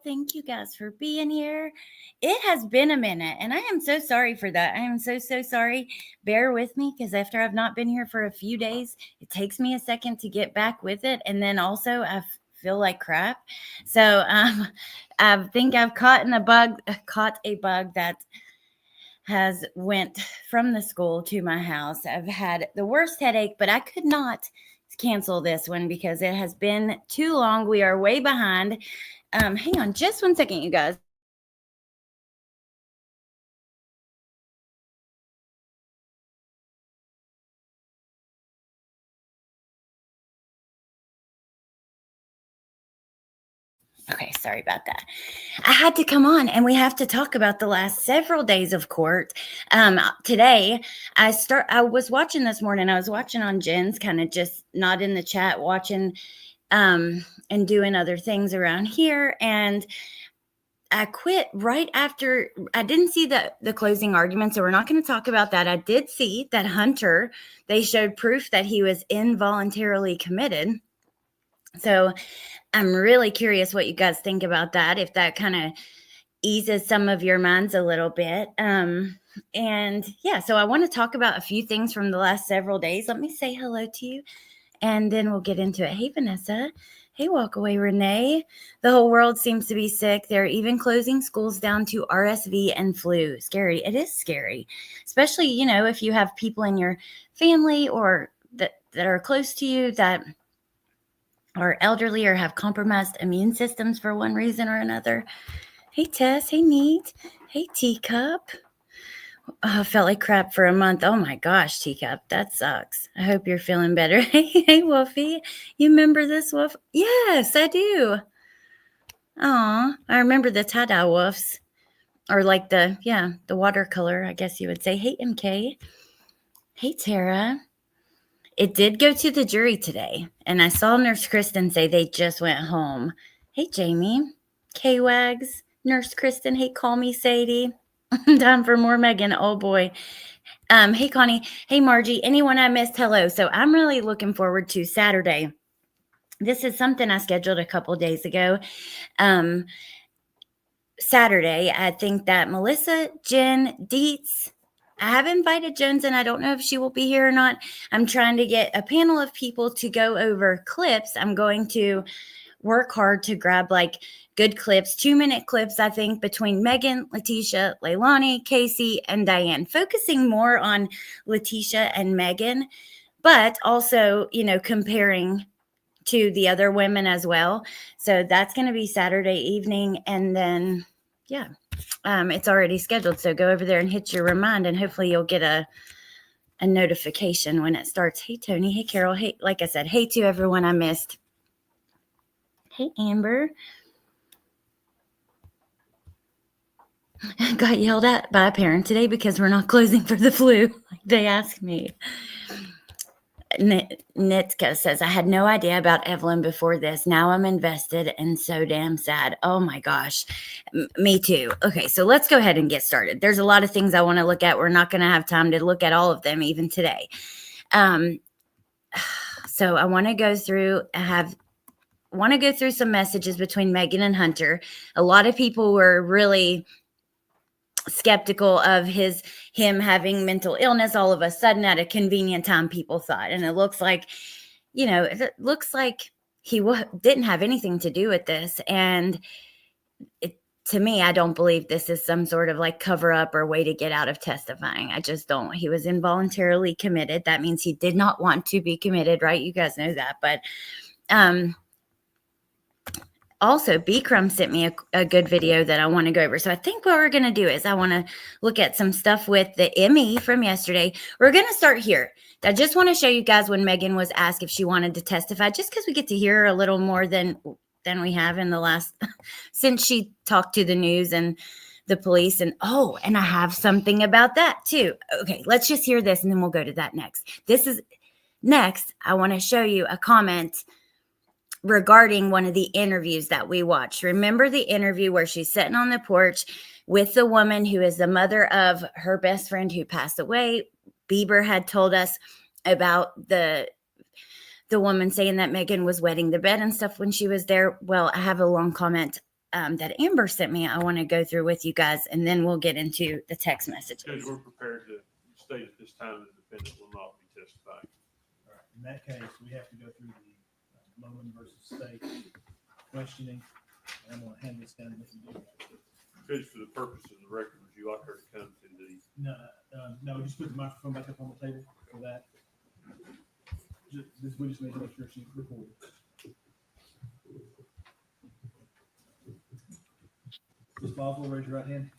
Thank you guys for being here. It has been a minute, and I am so sorry for that. I am so, so sorry. Bear with me because after I've not been here for a few days, it takes me a second to get back with it. And then also, feel like crap. So I think I've caught a bug that has went from the school to my house. I've had the worst headache, but I could not cancel this one because it has been too long. We are way behind. Hang on just one second, you guys. Okay, sorry about that. I had to come on and we have to talk about the last several days of court. Today I was watching this morning. I was watching on Jen's, kind of just not in the chat, watching and doing other things around here, and I quit right after. I didn't see the closing argument, so we're not going to talk about that. I did see that Hunter, they showed proof that he was involuntarily committed. So I'm really curious what you guys think about that, if that kind of eases some of your minds a little bit. And yeah, so I want to talk about a few things from the last several days. Let me say hello to you, and then we'll get into it. Hey, Vanessa. Hey, Walkaway Renee. The whole world seems to be sick. They're even closing schools down to RSV and flu. Scary. It is scary, especially, if you have people in your family or that are close to you that are elderly or have compromised immune systems for one reason or another. Hey, Tess. Hey, Neat. Hey, Teacup. I felt like crap for a month. Oh my gosh, Teacup, that sucks. I hope you're feeling better. Hey, Wolfie. You remember this wolf? Yes, I do. Aw, I remember the tie-dye wolves. Or like the watercolor, I guess you would say. Hey, MK. Hey, Tara. It did go to the jury today, and I saw Nurse Kristen say they just went home. Hey, Jamie. K-Wags. Nurse Kristen. Hey, call me Sadie. Time for more Megan. Oh, boy. Hey, Connie. Hey, Margie. Anyone I missed, hello. So I'm really looking forward to Saturday. This is something I scheduled a couple days ago. Saturday, I think that Melissa, Jen, Dietz, I have invited Jones, and I don't know if she will be here or not. I'm trying to get a panel of people to go over clips. I'm going to work hard to grab good clips, 2-minute clips, I think, between Megan, Letitia, Leilani, Casey, and Diane, focusing more on Letitia and Megan, but also, comparing to the other women as well. So that's going to be Saturday evening. And then, it's already scheduled. So go over there and hit your remind, and hopefully you'll get a notification when it starts. Hey, Tony. Hey, Carol. Hey, like I said, hey to everyone I missed. Hey, Amber. I got yelled at by a parent today because we're not closing for the flu. They asked me. Nitka says, I had no idea about Evelyn before this. Now I'm invested and so damn sad. Oh my gosh. Me too. Okay, so let's go ahead and get started. There's a lot of things I want to look at. We're not going to have time to look at all of them even today. So I want to go through some messages between Megan and Hunter. A lot of people were really skeptical of him having mental illness all of a sudden at a convenient time, people thought. And it looks like, he didn't have anything to do with this. And to me, I don't believe this is some sort of cover up or way to get out of testifying. I just don't. He was involuntarily committed. That means he did not want to be committed, right? You guys know that. But also, Bikram sent me a good video that I want to go over. So I think what we're going to do is I want to look at some stuff with the Emmy from yesterday. We're going to start here. I just want to show you guys when Megan was asked if she wanted to testify, just because we get to hear her a little more than we have in the last, since she talked to the news and the police. And I have something about that too. Okay, let's just hear this and then we'll go to that next. Next, I want to show you a comment regarding one of the interviews that we watched. Remember the interview where she's sitting on the porch with the woman who is the mother of her best friend who passed away. Bieber had told us about the woman saying that Megan was wetting the bed and stuff when she was there. Well, I have a long comment that Amber sent me, I want to go through with you guys, and then we'll get into the text messages. Judge, we're prepared to state at this time the defendant will not be testifying. All right. In that case, we have to go through the Loman versus State questioning. And I'm going to hand this down to Mr. Dean. Judge, for the purpose of the record, would you like her to come to the? No, just put the microphone back up on the table for that. We just need to make sure she's recorded. Ms. Boswell, raise your right hand.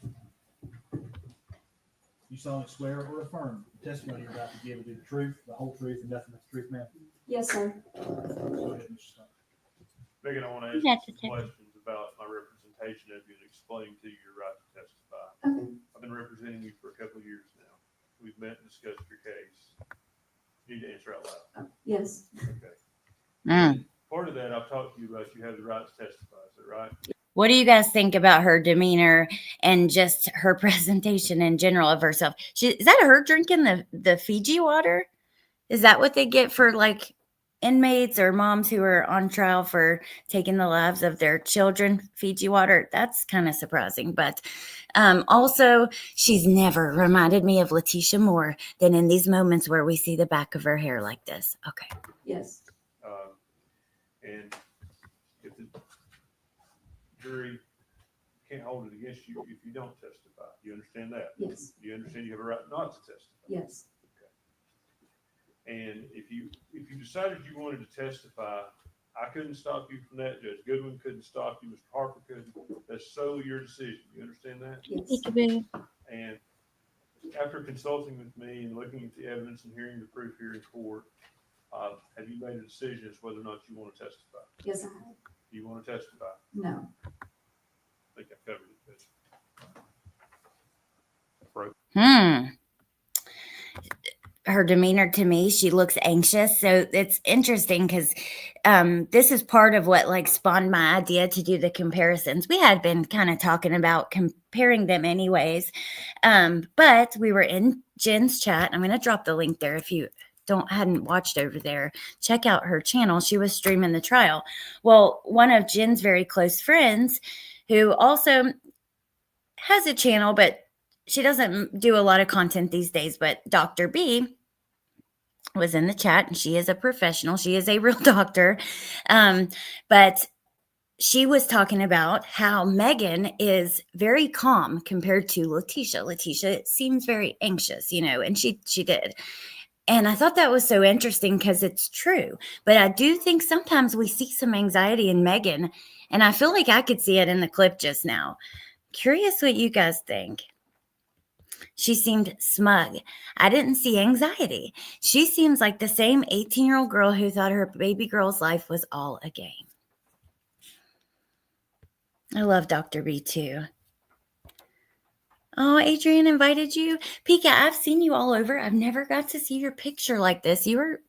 You solemnly swear or affirm the testimony you're about to give will be the truth, the whole truth, and nothing but the truth, ma'am? Yes, sir. Go ahead, Mr. Stone. Megan, I want to ask you some questions about my representation of you and explain to you your right to testify. Okay. I've been representing you for a couple of years now. We've met and discussed your case. You need to answer out loud. Yes. Okay. Part of that, I've talked to you about you have the right to testify. Is that right? What do you guys think about her demeanor and just her presentation in general of herself? Is that her drinking the Fiji water? Is that what they get for like inmates or moms who are on trial for taking the lives of their children? Fiji water? That's kind of surprising. But also, she's never reminded me of Letitia more than in these moments where we see the back of her hair like this. Okay. Yes. And if the jury can't hold it against you if you don't testify, you understand that? Yes. You understand you have a right not to testify? Yes. And if you decided you wanted to testify, I couldn't stop you from that. Judge Goodwin couldn't stop you. Mr. Harper couldn't. That's solely your decision. You understand that? Yes. And after consulting with me and looking at the evidence and hearing the proof here in court, have you made a decision as whether or not you want to testify? Yes, I have. Do you want to testify? No. I think I covered it, Judge. Her demeanor to me, she looks anxious. So it's interesting because this is part of what like spawned my idea to do the comparisons. We had been kind of talking about comparing them anyways. But we were in Jen's chat. I'm going to drop the link there. If you hadn't watched over there, check out her channel. She was streaming the trial. Well, one of Jen's very close friends who also has a channel, but she doesn't do a lot of content these days, but Dr. B was in the chat, and she is a professional. She is a real doctor. But she was talking about how Megan is very calm compared to Letitia. Letitia seems very anxious, and she did. And I thought that was so interesting because it's true. But I do think sometimes we see some anxiety in Megan, and I feel like I could see it in the clip just now. Curious what you guys think. She seemed smug. I didn't see anxiety. She seems like the same 18-year-old girl who thought her baby girl's life was all a game. I love Dr. B too. Oh, Adrian invited you. Pika, I've seen you all over. I've never got to see your picture like this. You were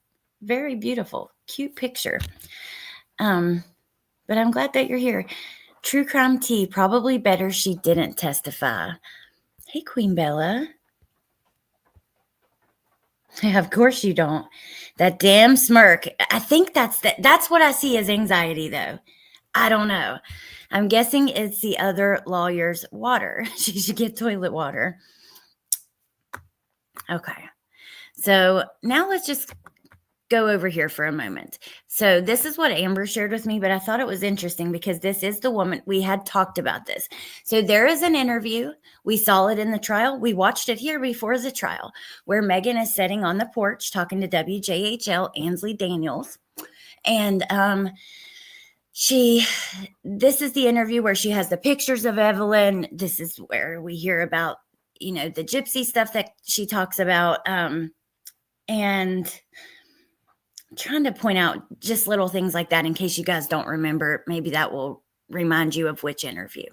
very beautiful. Cute picture. But I'm glad that you're here. True Crime Tea, probably better she didn't testify. Hey, Queen Bella. Yeah, of course you don't. That damn smirk. I think that's what I see as anxiety, though. I don't know. I'm guessing it's the other lawyer's water. She should get toilet water. Okay. So now let's just go over here for a moment. So this is what Amber shared with me, but I thought it was interesting because this is the woman. We had talked about this. So there is an interview. We saw it in the trial. We watched it here before the trial where Megan is sitting on the porch talking to WJHL Ansley Daniels. And this is the interview where she has the pictures of Evelyn. This is where we hear about, the gypsy stuff that she talks about. And I'm trying to point out just little things like that in case you guys don't remember. Maybe that will remind you of which interview.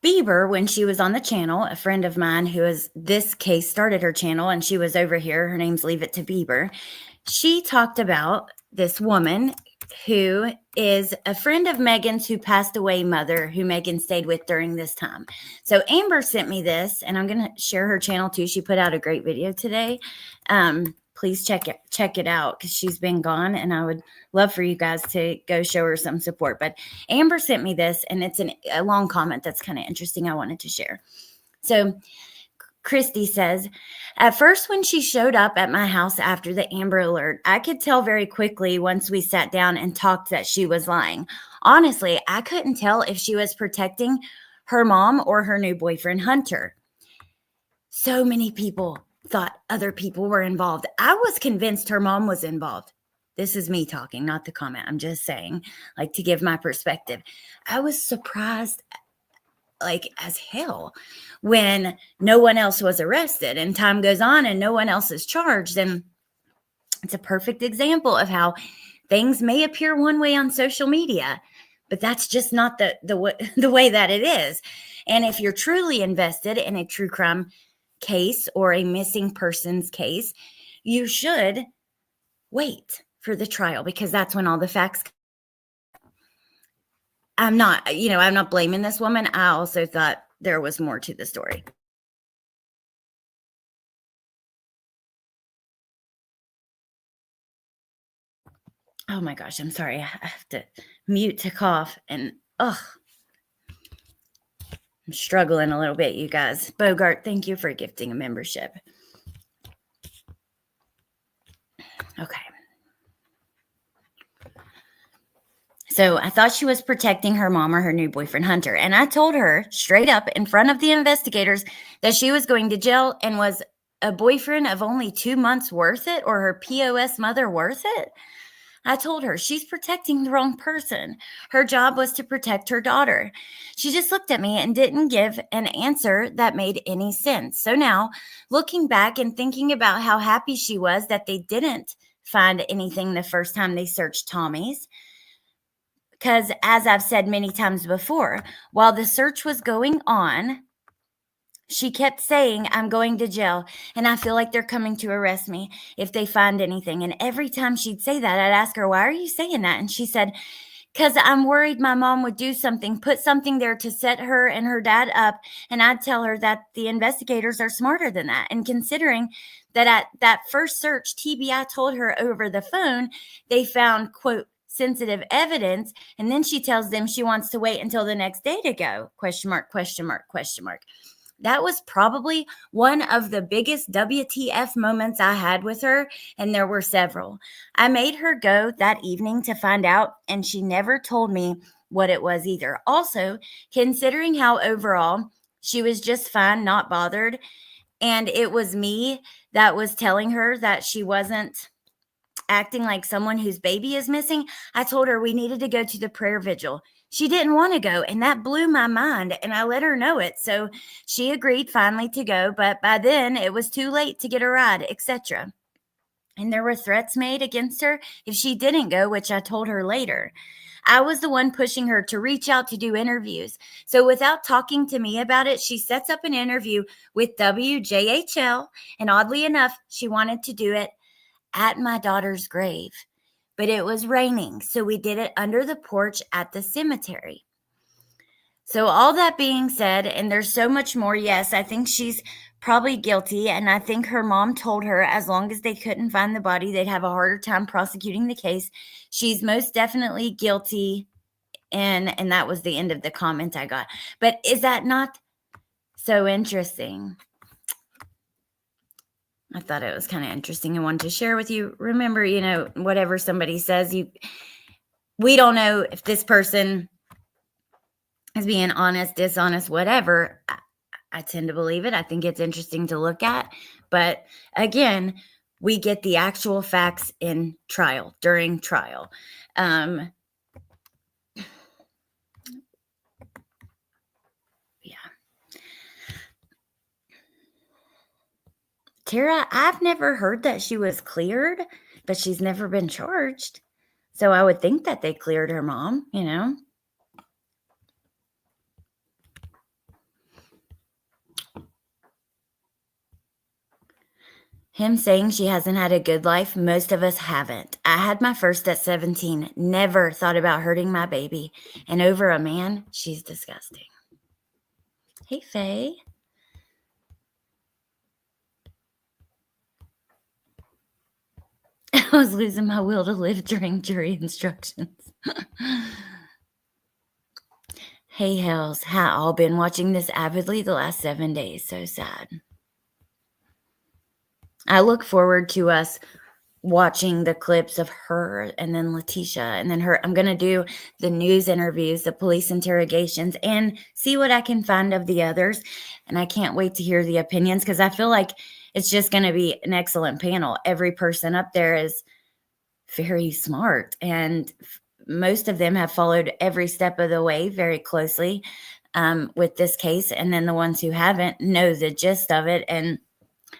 Bieber, when she was on the channel, a friend of mine who is this case started her channel and she was over here. Her name's Leave It to Bieber. She talked about this woman who is a friend of Megan's who passed away mother who Megan stayed with during this time. So Amber sent me this, and I'm going to share her channel too. She put out a great video today. please check it out because she's been gone, and I would love for you guys to go show her some support. But Amber sent me this, and it's a long comment that's kind of interesting I wanted to share. So Christy says, at first when she showed up at my house after the Amber Alert, I could tell very quickly once we sat down and talked that she was lying. Honestly, I couldn't tell if she was protecting her mom or her new boyfriend, Hunter. So many people thought other people were involved. I was convinced her mom was involved. This is me talking, not the comment. I'm just saying, like, to give my perspective. I was surprised like as hell when no one else was arrested, and time goes on and no one else is charged. And it's a perfect example of how things may appear one way on social media, but that's just not the way that it is. And if you're truly invested in a true crime case or a missing persons case, you should wait for the trial, because that's when all the facts. I'm not blaming this woman. I also thought there was more to the story. Oh my gosh, I'm sorry. I have to mute to cough, and I'm struggling a little bit, you guys. Bogart, thank you for gifting a membership. Okay. So I thought she was protecting her mom or her new boyfriend, Hunter. And I told her straight up in front of the investigators that she was going to jail, and was a boyfriend of only 2 months worth it, or her POS mother worth it? I told her she's protecting the wrong person. Her job was to protect her daughter. She just looked at me and didn't give an answer that made any sense. So now, looking back and thinking about how happy she was that they didn't find anything the first time they searched Tommy's, because as I've said many times before, while the search was going on, she kept saying, I'm going to jail, and I feel like they're coming to arrest me if they find anything. And every time she'd say that, I'd ask her, why are you saying that? And she said, because I'm worried my mom would do something, put something there to set her and her dad up. And I'd tell her that the investigators are smarter than that. And considering that at that first search, TBI told her over the phone, they found, quote, sensitive evidence. And then she tells them she wants to wait until the next day to go, question mark, question mark, question mark. That was probably one of the biggest WTF moments I had with her, and there were several. I made her go that evening to find out, and she never told me what it was either. Also, considering how overall she was just fine, not bothered, and it was me that was telling her that she wasn't acting like someone whose baby is missing, I told her we needed to go to the prayer vigil. She didn't want to go, and that blew my mind, and I let her know it. So she agreed finally to go, but by then it was too late to get a ride, etc. And there were threats made against her if she didn't go, which I told her later. I was the one pushing her to reach out to do interviews. So without talking to me about it, she sets up an interview with WJHL, and oddly enough, she wanted to do it at my daughter's grave. But it was raining, so we did it under the porch at the cemetery. So all that being said, and there's so much more, yes, I think she's probably guilty, and I think her mom told her as long as they couldn't find the body, they'd have a harder time prosecuting the case. She's most definitely guilty, and that was the end of the comment I got. But is that not so interesting? I thought it was kind of interesting and wanted to share with you. Remember, whatever somebody says, we don't know if this person is being honest, dishonest, whatever. I tend to believe it. I think it's interesting to look at. But again, we get the actual facts in trial, during trial. Tara, I've never heard that she was cleared, but she's never been charged. So I would think that they cleared her mom, Him saying she hasn't had a good life, most of us haven't. I had my first at 17, never thought about hurting my baby. And over a man, she's disgusting. Hey, Faye. I was losing my will to live during jury instructions. Hey, Hells, ha, all been watching this avidly the last 7 days. So sad. I look forward to us watching the clips of her and then Letitia and then her. I'm going to do the news interviews, the police interrogations, and see what I can find of the others. And I can't wait to hear the opinions because I feel like it's just going to be an excellent panel. Every person up there is very smart, and most of them have followed every step of the way very closely with this case. And then the ones who haven't know the gist of it. And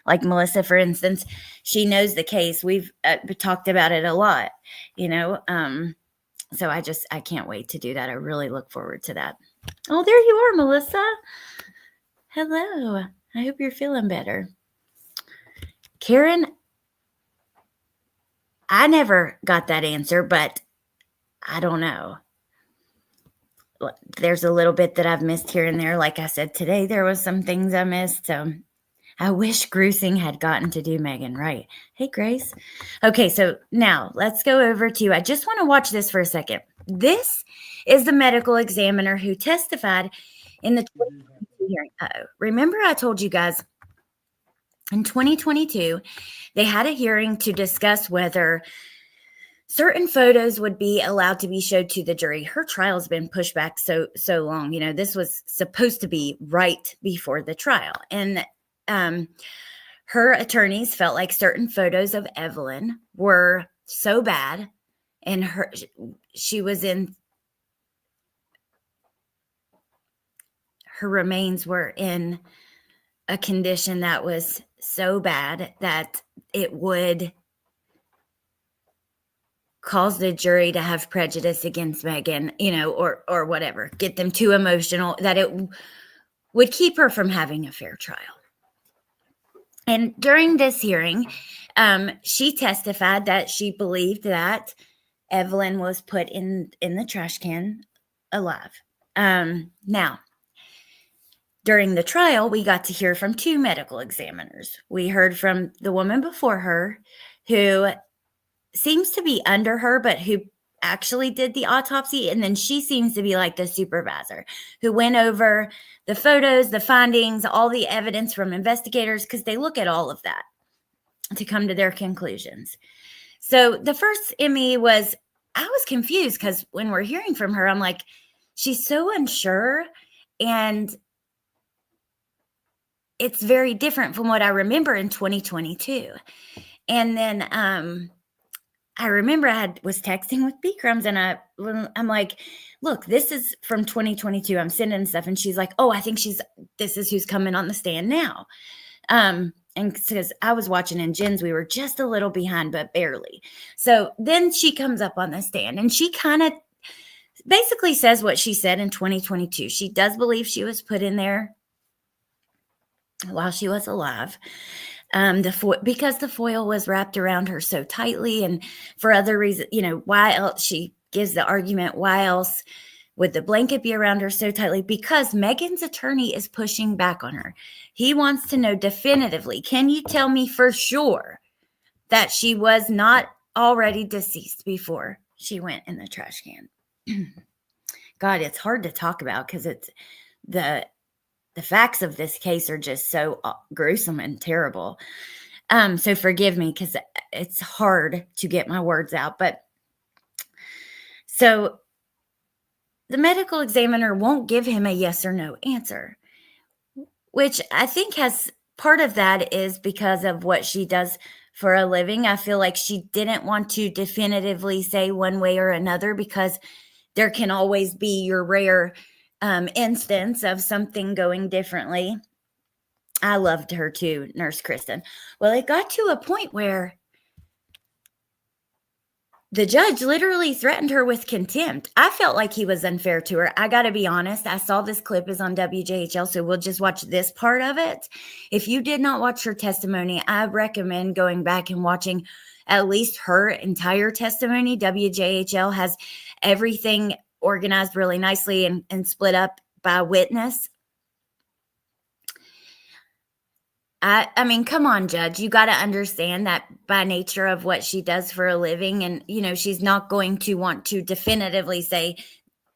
like Melissa, for instance, she knows the case. We've talked about it a lot, so I can't wait to do that. I really look forward to that. Oh, there you are, Melissa. Hello. I hope you're feeling better. Karen, I never got that answer, but I don't know. There's a little bit that I've missed here and there. Like I said, today there was some things I missed. So I wish Gruesing had gotten to do Megan right. Hey, Grace. Okay, so now let's go over to, I just want to watch this for a second. This is the medical examiner who testified in the 2022 hearing. Remember I told you guys in 2022, they had a hearing to discuss whether certain photos would be allowed to be showed to the jury. Her trial's been pushed back so long. This was supposed to be right before the trial. And her attorneys felt like certain photos of Evelyn were so bad, and she was in, her remains were in a condition that was so bad that it would cause the jury to have prejudice against Megan, or whatever, get them too emotional, that it would keep her from having a fair trial. And during this hearing, she testified that she believed that Evelyn was put in the trash can alive. Now, during the trial, we got to hear from 2 medical examiners. We heard from the woman before her, who seems to be under her, but who actually did the autopsy. And then she seems to be like the supervisor who went over the photos, the findings, all the evidence from investigators, because they look at all of that to come to their conclusions. So the first ME was, I was confused because when we're hearing from her, I'm like, she's so unsure. And it's very different from what I remember in 2022. And then I remember I was texting with B-Crumbs, and I'm like, look, this is from 2022. I'm sending stuff. And she's like, oh, I think this is who's coming on the stand now. And because I was watching in Jen's, we were just a little behind, but barely. So then she comes up on the stand, and she kind of basically says what she said in 2022. She does believe she was put in there while she was alive. Because the foil was wrapped around her so tightly, and for other reasons, why else she gives the argument, why else would the blanket be around her so tightly? Because Megan's attorney is pushing back on her. He wants to know definitively, can you tell me for sure that she was not already deceased before she went in the trash can? God, it's hard to talk about because it's the facts of this case are just so gruesome and terrible. So forgive me because it's hard to get my words out. But so the medical examiner won't give him a yes or no answer, which I think has part of that is because of what she does for a living. I feel like she didn't want to definitively say one way or another because there can always be your rare instance of something going differently. I loved her too, Nurse Kristen. Well, it got to a point where the judge literally threatened her with contempt. I felt like he was unfair to her. I got to be honest. I saw this clip is on WJHL, so we'll just watch this part of it. If you did not watch her testimony, I recommend going back and watching at least her entire testimony. WJHL has everything organized really nicely and split up by witness. I mean, come on, Judge. You got to understand that by nature of what she does for a living, and she's not going to want to definitively say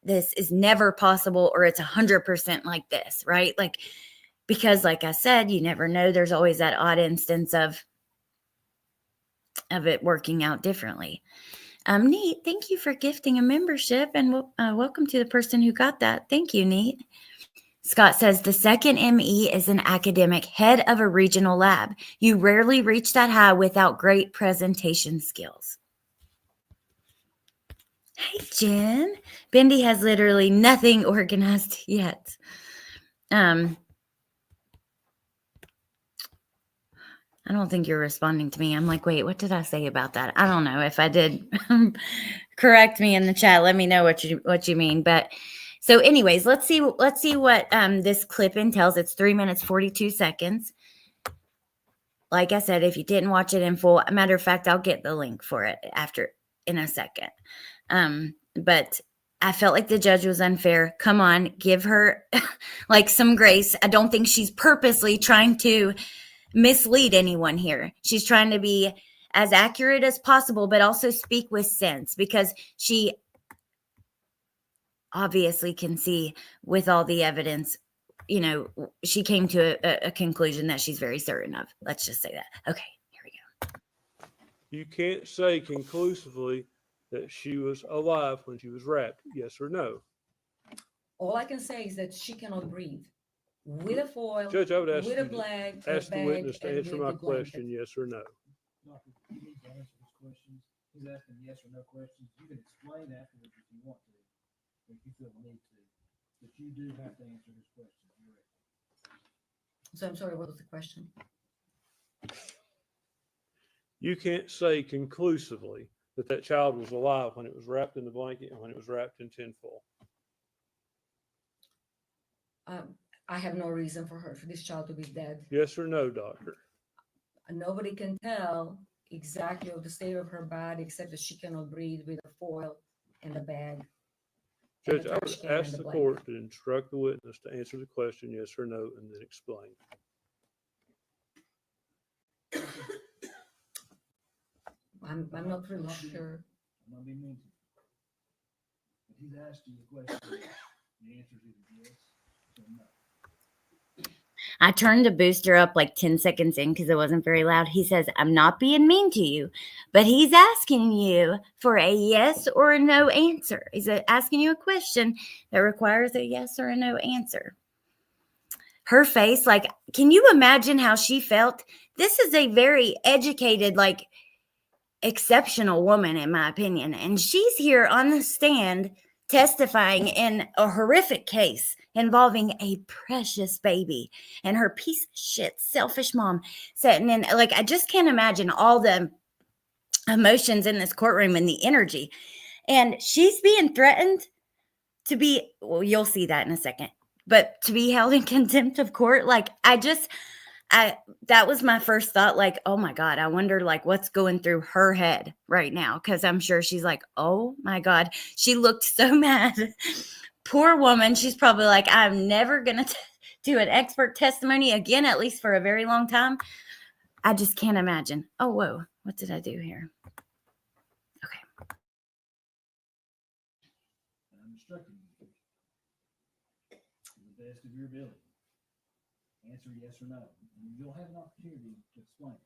this is never possible or it's 100% like this, right? Like, because like I said, you never know. There's always that odd instance of it working out differently. Neat. Thank you for gifting a membership, and welcome to the person who got that. Thank you, Neat. Scott says the second ME is an academic head of a regional lab. You rarely reach that high without great presentation skills. Hey, Jen. Bendy has literally nothing organized yet. I don't think you're responding to me. I'm like, wait, what did I say about that? I don't know. If I did, correct me in the chat. Let me know what you mean. But so anyways, let's see what this clip entails. It's 3 minutes, 42 seconds. Like I said, if you didn't watch it in full, matter of fact, I'll get the link for it in a second. But I felt like the judge was unfair. Come on, give her like some grace. I don't think she's purposely trying to mislead anyone here. She's trying to be as accurate as possible, but also speak with sense, because she obviously can see with all the evidence, she came to a conclusion that she's very certain of. Let's just say that. Okay, here we go. You can't say conclusively that she was alive when she was wrapped, yes or no? All I can say is that she cannot breathe with a foil, Judge, I would ask with you a bag, to ask the witness to and answer with my the blanket. question, yes or no. Doctor, you need to answer his questions. He's asking yes or no questions. You can explain afterwards if you want to, or if you feel the need to. But you do have to answer his questions directly. So I'm sorry, what was the question? You can't say conclusively that child was alive when it was wrapped in the blanket and when it was wrapped in tinfoil. I have no reason for this child to be dead. Yes or no, doctor? Nobody can tell exactly of the state of her body except that she cannot breathe with a foil and a bag. Judge, I would ask the court to instruct the witness to answer the question yes or no, and then explain. I'm not really sure. I'm not being mean to you. But he's asked you the question. The answer is either yes or no. I turned the booster up like 10 seconds in because it wasn't very loud. He says, I'm not being mean to you, but he's asking you for a yes or a no answer. He's asking you a question that requires a yes or a no answer. Her face, like, can you imagine how she felt? This is a very educated, like, exceptional woman, in my opinion. And she's here on the stand testifying in a horrific case involving a precious baby and her piece of shit, selfish mom sitting in. Like, I just can't imagine all the emotions in this courtroom and the energy. And she's being threatened to be, well, you'll see that in a second, but to be held in contempt of court. Like, that was my first thought, like, oh my God, I wonder like what's going through her head right now. Cause I'm sure she's like, oh my God, she looked so mad. Poor woman. She's probably like, I'm never going to do an expert testimony again, at least for a very long time. I just can't imagine. Oh, whoa. What did I do here? Okay. I'm instructing you to the best of your ability. Answer yes or no. And you'll have an opportunity to explain.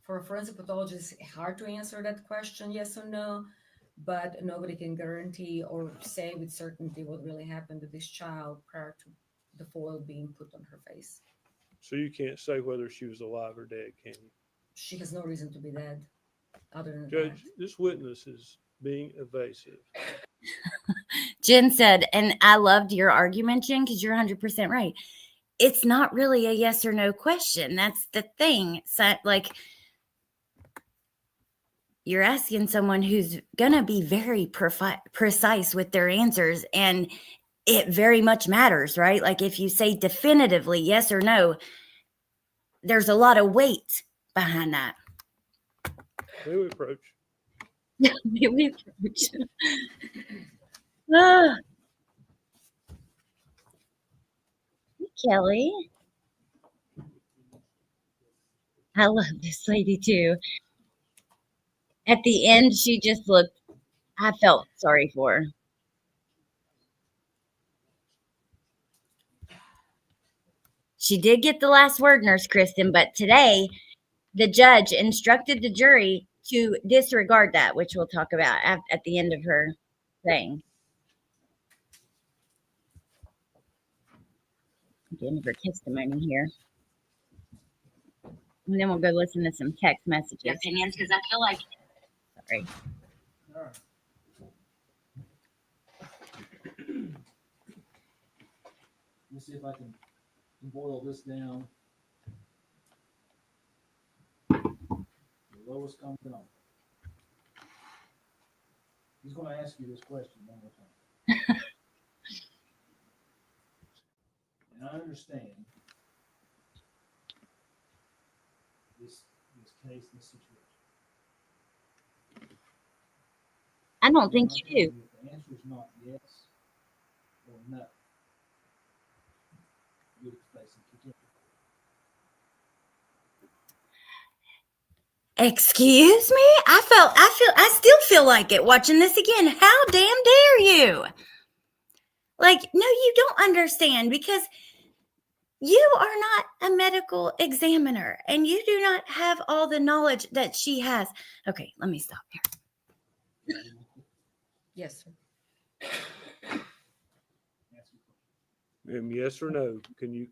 For a forensic pathologist, it's hard to answer that question, yes or no, but nobody can guarantee or say with certainty what really happened to this child prior to the foil being put on her face. So you can't say whether she was alive or dead, can you? She has no reason to be dead, other than Judge, that. this witness is being evasive. Jen said, and I loved your argument, Jen, because you're 100% right. It's not really a yes or no question. That's the thing. So, like, you're asking someone who's going to be very precise with their answers, and it very much matters, right? Like, if you say definitively yes or no, there's a lot of weight behind that. May we approach? May we approach? Kelly. I love this lady too. At the end, she just looked, I felt sorry for her. She did get the last word, Nurse Kristen, but today the judge instructed the jury to disregard that, which we'll talk about at the end of her thing. At the end of her testimony here. And then we'll go listen to some text messages. Opinions, because I feel like, sorry. All right. Let's see if I can boil this down. The lowest common denominator. He's going to ask you this question one more time. And I understand this case, this situation. I don't think you do. If the answer is not yes or no, you would face some contempt. Excuse me? I still feel like it watching this again. How damn dare you? Like, no, you don't understand because you are not a medical examiner and you do not have all the knowledge that she has. Okay, let me stop here. Yes, sir. Yes or no, can you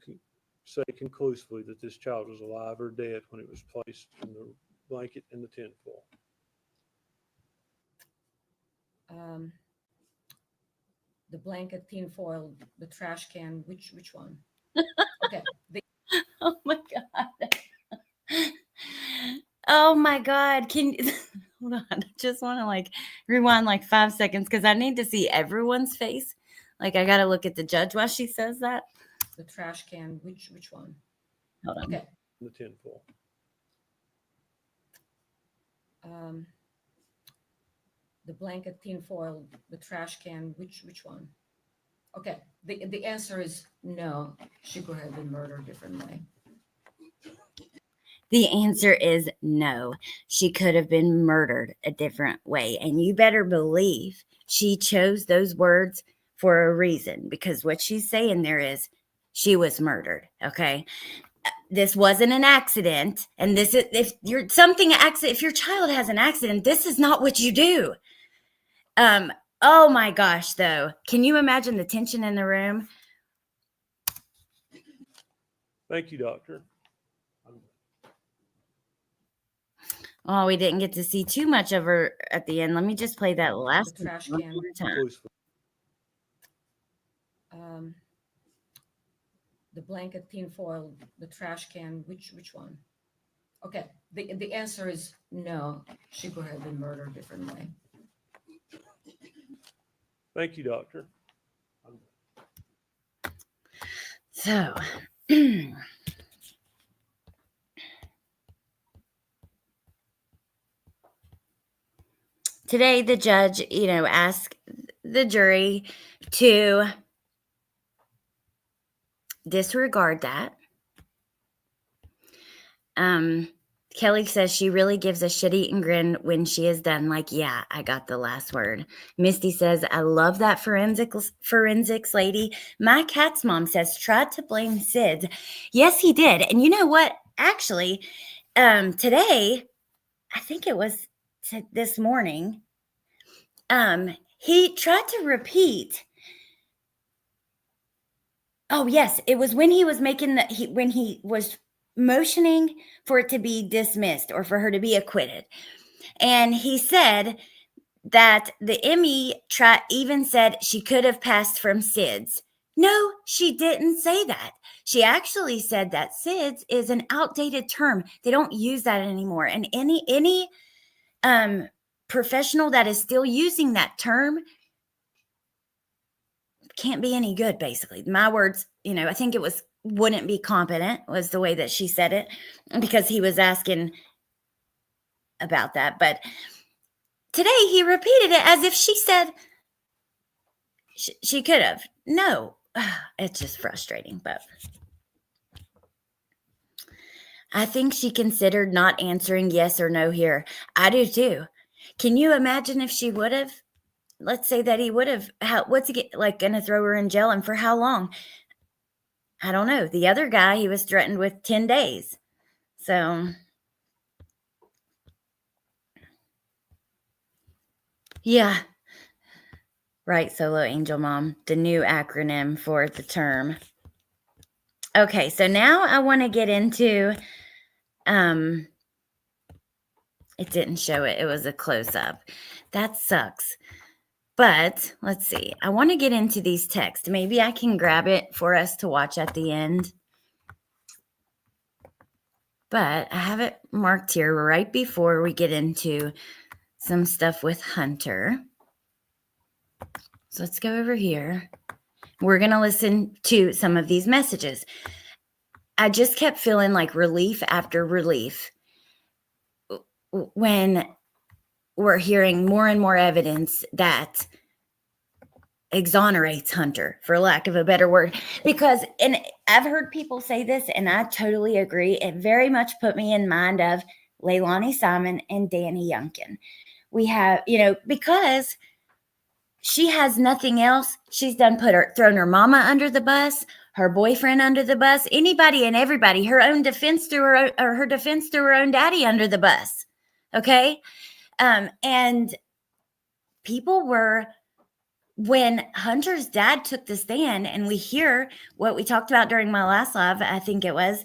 say conclusively that this child was alive or dead when it was placed in the blanket in the tinfoil? The blanket, tinfoil, the trash can, which one? Okay. Oh my God. Oh my God. Can you hold on? I just want to like rewind like 5 seconds because I need to see everyone's face. Like I got to look at the judge while she says that. The trash can, which one? Hold on. Okay. The tinfoil. The blanket, tinfoil, the trash can, which one? Okay. The answer is no. She could have been murdered a different way. The answer is no. She could have been murdered a different way. And you better believe she chose those words for a reason because what she's saying there is she was murdered. Okay. This wasn't an accident. And this is, if your child has an accident, this is not what you do. Oh my gosh, though. Can you imagine the tension in the room? Thank you, doctor. Oh, we didn't get to see too much of her at the end. Let me just play that last The trash one can. more time. The blanket, tinfoil, the trash can, which one? Okay. The answer is no. She could have been murdered a different way. Thank you, doctor. So, today the judge, asked the jury to disregard that. Kelly says she really gives a shit-eating grin when she is done. Like, yeah, I got the last word. Misty says, I love that forensics lady. My cat's mom says, tried to blame Sid. Yes, he did. And you know what? Actually, today, I think it was this morning, he tried to repeat. Oh, yes. It was when he was when he was motioning for it to be dismissed or for her to be acquitted. And he said that the ME even said she could have passed from SIDS. No, she didn't say that. She actually said that SIDS is an outdated term. They don't use that anymore. And any professional that is still using that term can't be any good, basically. My words, I think it was wouldn't be competent was the way that she said it because he was asking about that. But today he repeated it as if she said she could have. No, it's just frustrating. But I think she considered not answering yes or no here. I do too. Can you imagine if she would have? Let's say that he would have. What's he like going to throw her in jail, and for how long? I don't know. The other guy, he was threatened with 10 days. So, yeah. Right, Solo Angel Mom, the new acronym for the term. Okay, so now I want to get into, it didn't show it. It was a close-up. That sucks. But let's see. I want to get into these texts. Maybe I can grab it for us to watch at the end. But I have it marked here right before we get into some stuff with Hunter. So let's go over here. We're going to listen to some of these messages. I just kept feeling like relief after relief when we're hearing more and more evidence that exonerates Hunter, for lack of a better word. Because, and I've heard people say this, and I totally agree. It very much put me in mind of Leilani Simon and Danny Youngkin. We have, because she has nothing else. She's thrown her mama under the bus, her boyfriend under the bus, anybody and everybody. Her own defense threw her defense threw her own daddy under the bus. Okay, and people were. When Hunter's dad took the stand, and we hear what we talked about during my last live, I think it was,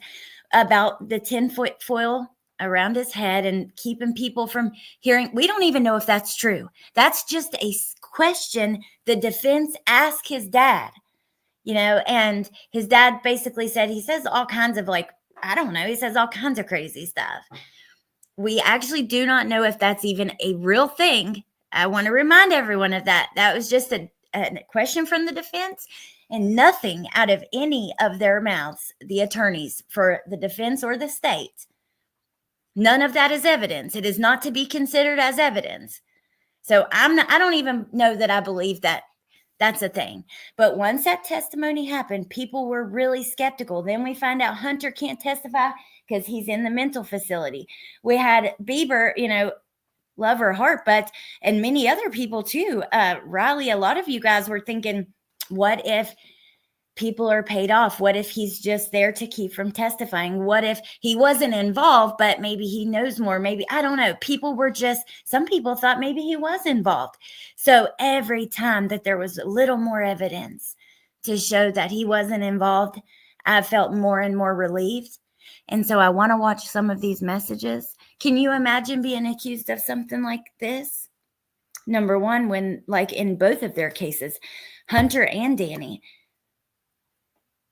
about the 10-foot foil around his head and keeping people from hearing. We don't even know if that's true. That's just a question the defense asked his dad, and his dad basically said, he says all kinds of he says all kinds of crazy stuff. We actually do not know if that's even a real thing. I want to remind everyone of that. That was just a question from the defense, and nothing out of any of their mouths, the attorneys for the defense or the state. None of that is evidence. It is not to be considered as evidence. So I don't even know that I believe that that's a thing. But once that testimony happened, people were really skeptical. Then we find out Hunter can't testify because he's in the mental facility. We had Bieber, love her heart, and many other people too. Riley, a lot of you guys were thinking, what if people are paid off? What if he's just there to keep from testifying? What if he wasn't involved, but maybe he knows more? Maybe, I don't know. Some people thought maybe he was involved. So every time that there was a little more evidence to show that he wasn't involved, I felt more and more relieved. And so I want to watch some of these messages. Can you imagine being accused of something like this? Number one, when, like in both of their cases, Hunter and Danny,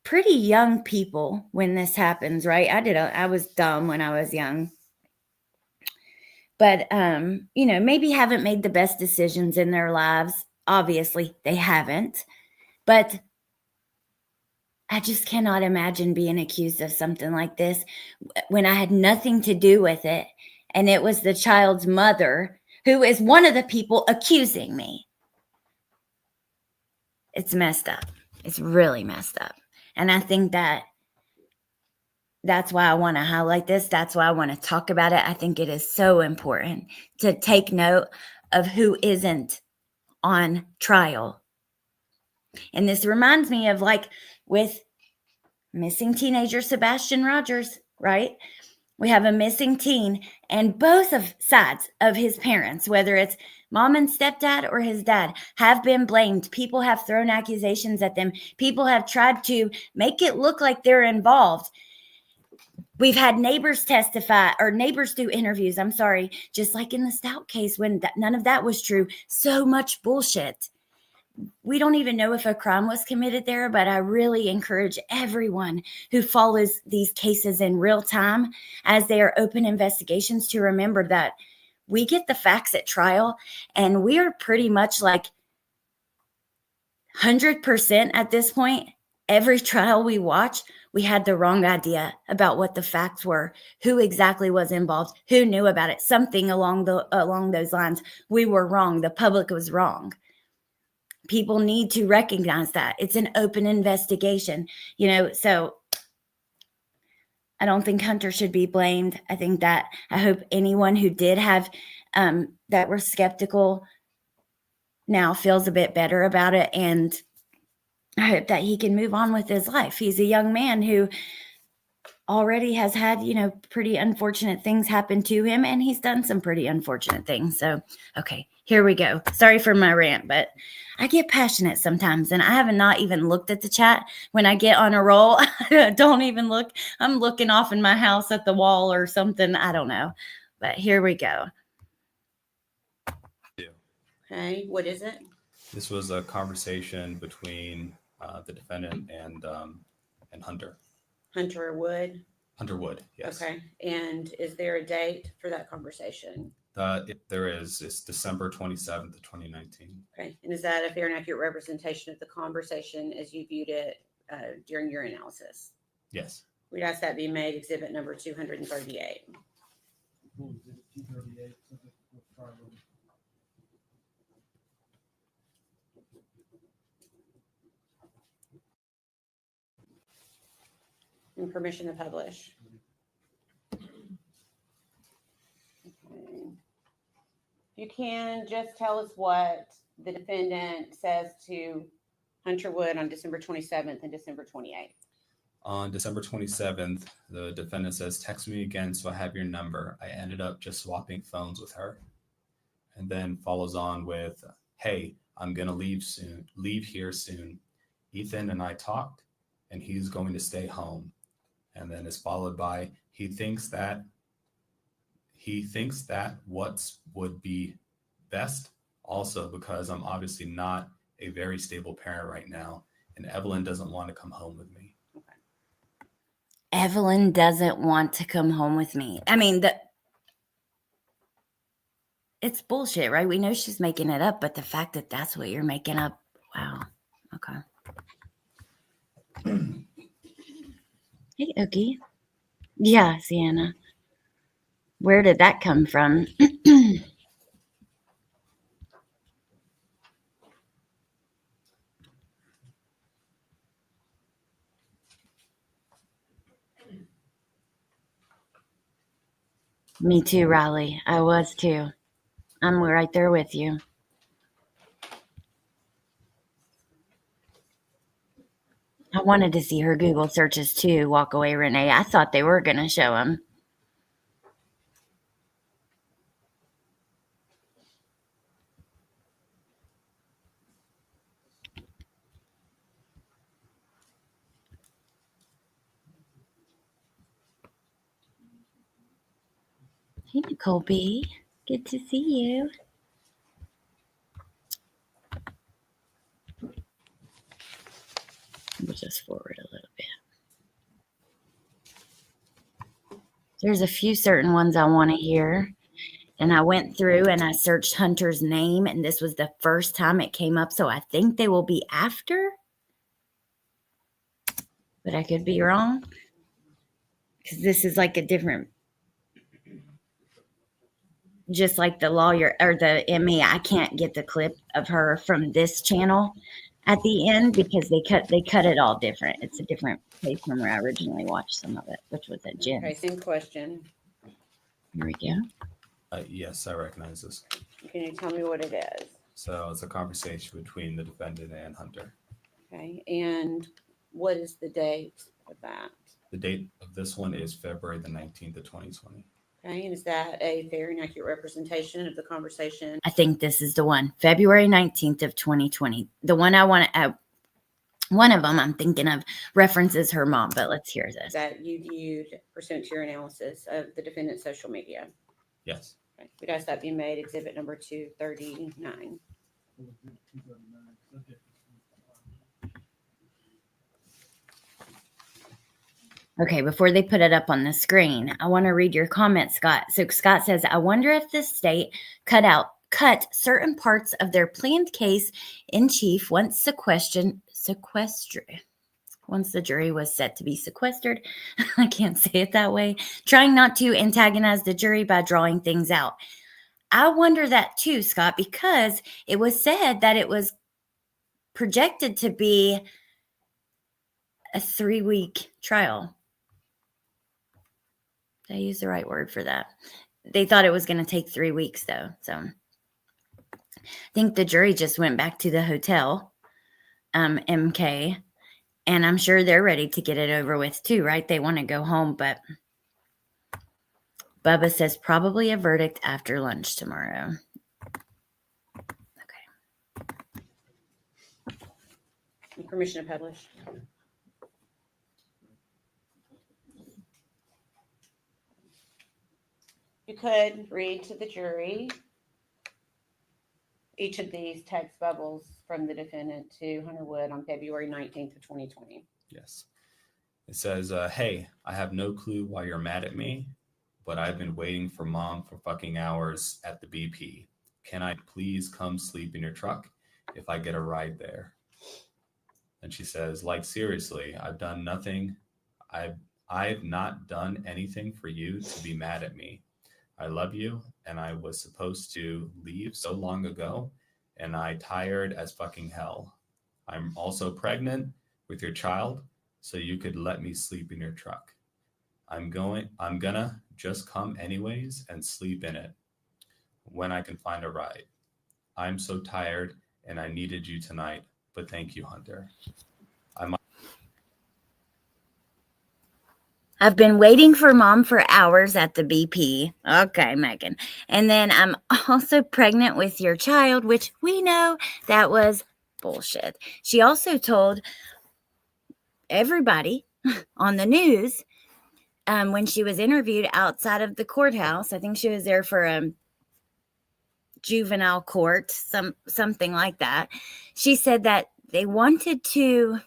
pretty young people when this happens, right? I was dumb when I was young. But, maybe haven't made the best decisions in their lives. Obviously, they haven't. But I just cannot imagine being accused of something like this when I had nothing to do with it. And it was the child's mother who is one of the people accusing me. It's messed up. It's really messed up. And I think that's why I want to highlight this. That's why I want to talk about it. I think it is so important to take note of who isn't on trial. And this reminds me of with missing teenager Sebastian Rogers, right? We have a missing teen, and both of sides of his parents, whether it's mom and stepdad or his dad, have been blamed. People have thrown accusations at them. People have tried to make it look like they're involved. We've had neighbors testify, or neighbors do interviews, just like in the Stout case when none of that was true. So much bullshit. We don't even know if a crime was committed there, but I really encourage everyone who follows these cases in real time as they are open investigations to remember that we get the facts at trial, and we are pretty much 100% at this point. Every trial we watch, we had the wrong idea about what the facts were, who exactly was involved, who knew about it, something along those lines. We were wrong. The public was wrong. People need to recognize that it's an open investigation, so I don't think Hunter should be blamed. I hope anyone who did have, that were skeptical now feels a bit better about it. And I hope that he can move on with his life. He's a young man who already has had, pretty unfortunate things happen to him, and he's done some pretty unfortunate things. So, okay, here we go. Sorry for my rant, but I get passionate sometimes, and I have not even looked at the chat. When I get on a roll, I don't even look. I'm looking off in my house at the wall or something. I don't know, but here we go. Okay, what is it? This was a conversation between the defendant and Hunter. Hunter Wood? Hunter Wood, yes. Okay, and is there a date for that conversation? There is. It's December 27th of 2019. Okay, and is that a fair and accurate representation of the conversation as you viewed it during your analysis? Yes. We'd ask that be made exhibit number 238. Full exhibit 238, subject to prior order. And permission to publish. Okay. You can just tell us what the defendant says to Hunter Wood on December 27th and December 28th. On December 27th, the defendant says, "Text me again so I have your number. I ended up just swapping phones with her." And then follows on with, "Hey, I'm going to leave here soon. Ethan and I talked, and he's going to stay home." And then is followed by, he thinks that what would be best, also because I'm obviously not a very stable parent right now, and Evelyn doesn't want to come home with me. Evelyn doesn't want to come home with me. I mean, it's bullshit, right? We know she's making it up, but the fact that that's what you're making up, wow. Okay. Hey, Oogie. Yeah, Sienna. Where did that come from? Me too, Riley. I was too. I'm right there with you. I wanted to see her Google searches too, walk away, Renee. I thought they were going to show them. Hey, Nicole B. Good to see you. We'll just forward a little bit. There's a few certain ones I want to hear. And I went through and I searched Hunter's name, and this was the first time it came up. So I think they will be after. But I could be wrong. Because this is like a different, just like the lawyer or the ME, I can't get the clip of her from this channel at the end because they cut it all different. It's a different place from where I originally watched some of it, which was at Jen. Okay, same question. Here we go. Yes, I recognize this. Can you tell me what it is? So it's a conversation between the defendant and Hunter. Okay, and what is the date of that? The date of this one is February the 19th of 2020. Okay, and is that a fair and accurate representation of the conversation? I think this is the one, February 19th of 2020. The one I want to, one of them I'm thinking of references her mom, but let's hear this. That you viewed pursuant to your analysis of the defendant's social media. Yes. Okay. We'd ask that be made exhibit number 239. Full exhibit 239, subject to Okay, before they put it up on the screen, I want to read your comment, Scott. So Scott says, I wonder if the state cut certain parts of their planned case in chief once the jury was set to be sequestered. I can't say it that way. Trying not to antagonize the jury by drawing things out. I wonder that too, Scott, because it was said that it was projected to be a 3-week trial. Did I use the right word for that? They thought it was going to take 3 weeks, though. So I think the jury just went back to the hotel, MK, and I'm sure they're ready to get it over with too, right? They want to go home, but Bubba says probably a verdict after lunch tomorrow. Permission to publish. You could read to the jury each of these text bubbles from the defendant to Hunter Wood on February 19th of 2020. Yes. It says, hey, I have no clue why you're mad at me, but I've been waiting for mom for fucking hours at the BP. Can I please come sleep in your truck if I get a ride there? And she says, like, seriously, I've done nothing. I've not done anything for you to be mad at me. I love you, and I was supposed to leave so long ago, and I tired as fucking hell. I'm also pregnant with your child, so you could let me sleep in your truck. I'm gonna just come anyways and sleep in it when I can find a ride. I'm so tired, and I needed you tonight, but thank you, Hunter. I've been waiting for mom for hours at the BP. Okay, Megan. And then I'm also pregnant with your child, which we know that was bullshit. She also told everybody on the news when she was interviewed outside of the courthouse. I think she was there for a juvenile court, something like that. She said that they wanted to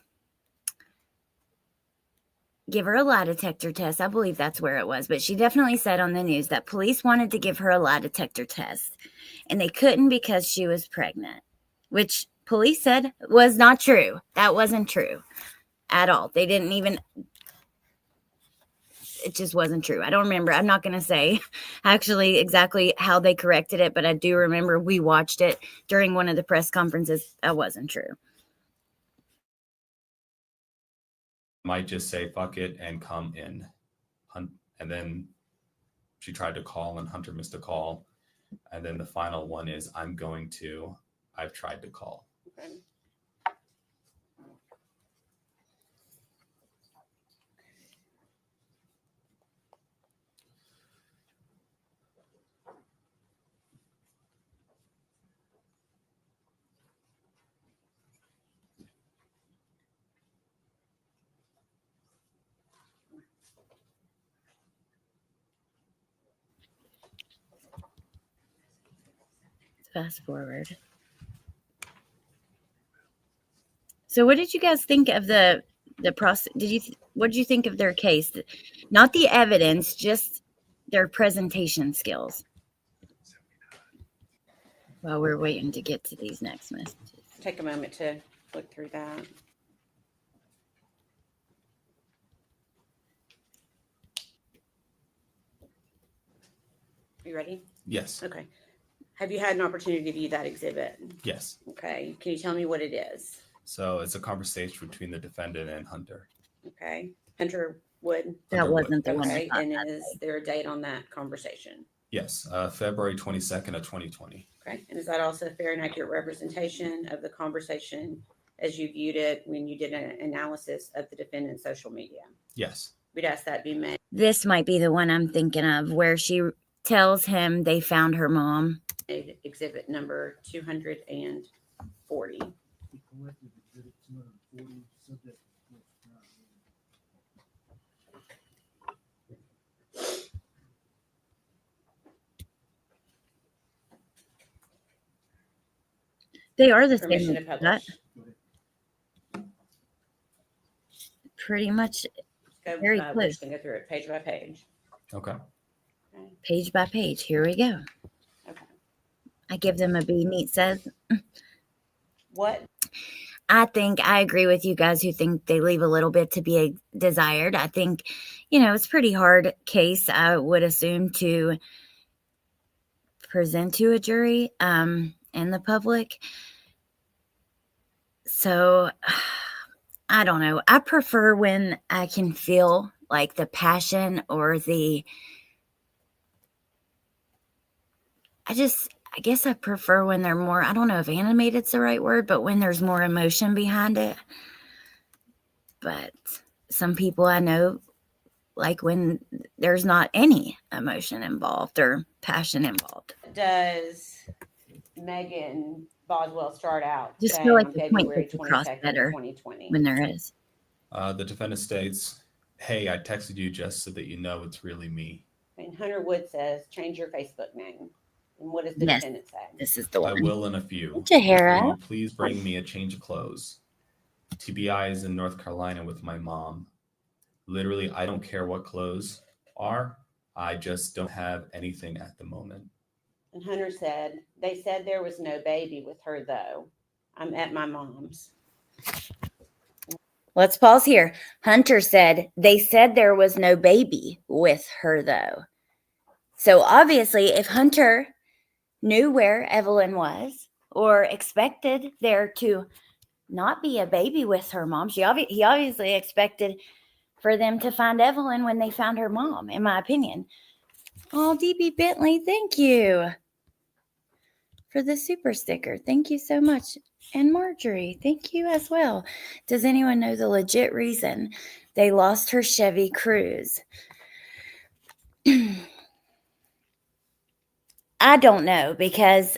give her a lie detector test. I believe that's where it was, but she definitely said on the news that police wanted to give her a lie detector test and they couldn't because she was pregnant, which police said was not true. That wasn't true at all. They didn't even, it just wasn't true. I don't remember. I'm not going to say actually exactly how they corrected it, but I do remember we watched it during one of the press conferences. That wasn't true. Might just say fuck it and come in. And then she tried to call and Hunter missed a call. And then the final one is I've tried to call. Okay. Fast forward. So what did you guys think of the process? What did you think of their case? Not the evidence, just their presentation skills. While we're waiting to get to these next messages. Take a moment to look through that. You ready? Yes. Okay. Have you had an opportunity to view that exhibit? Yes. Okay. Can you tell me what it is? So it's a conversation between the defendant and Hunter. Okay. Hunter Wood. That wasn't the one. Okay. And is there a date on that conversation? Yes. February 22nd of 2020. Okay. And is that also a fair and accurate representation of the conversation as you viewed it when you did an analysis of the defendant's social media? Yes. We'd ask that be made. This might be the one I'm thinking of where she tells him they found her mom. Exhibit number 240. He collected exhibit 240, subject to They are the Permission to same. publish. Pretty much Go, very we're close. just gonna go through it page by page. Okay. Okay. Page by page. Here we go. Okay. I give them a B. Meat says. What? I think I agree with you guys who think they leave a little bit to be desired. I think, it's a pretty hard case, I would assume, to present to a jury and the public. So I don't know. I prefer when I can feel like the passion or I guess I prefer when they're more, I don't know if animated's the right word, but when there's more emotion behind it. But some people I know like when there's not any emotion involved or passion involved. Does Megan Boswell start out Just saying feel like on the point February gets across 22nd, better 2020? when there is. The defendant states, "Hey, I texted you just so that you know it's really me." And Hunter Wood says, change your Facebook name. And what does the Yes. defendant say? This is the I one. will in a few. Jahara. Will you please bring me a change of clothes? TBI is in North Carolina with my mom. Literally, I don't care what clothes are. I just don't have anything at the moment. And Hunter said, they said there was no baby with her, though. I'm at my mom's. Let's pause here. Hunter said, they said there was no baby with her, though. So obviously, if Hunter knew where Evelyn was or expected there to not be a baby with her mom, he obviously expected for them to find Evelyn when they found her mom, in my opinion. Oh, DB Bentley, thank you for the super sticker. Thank you so much. And Marjorie, thank you as well. Does anyone know the legit reason they lost her Chevy Cruze? I don't know, because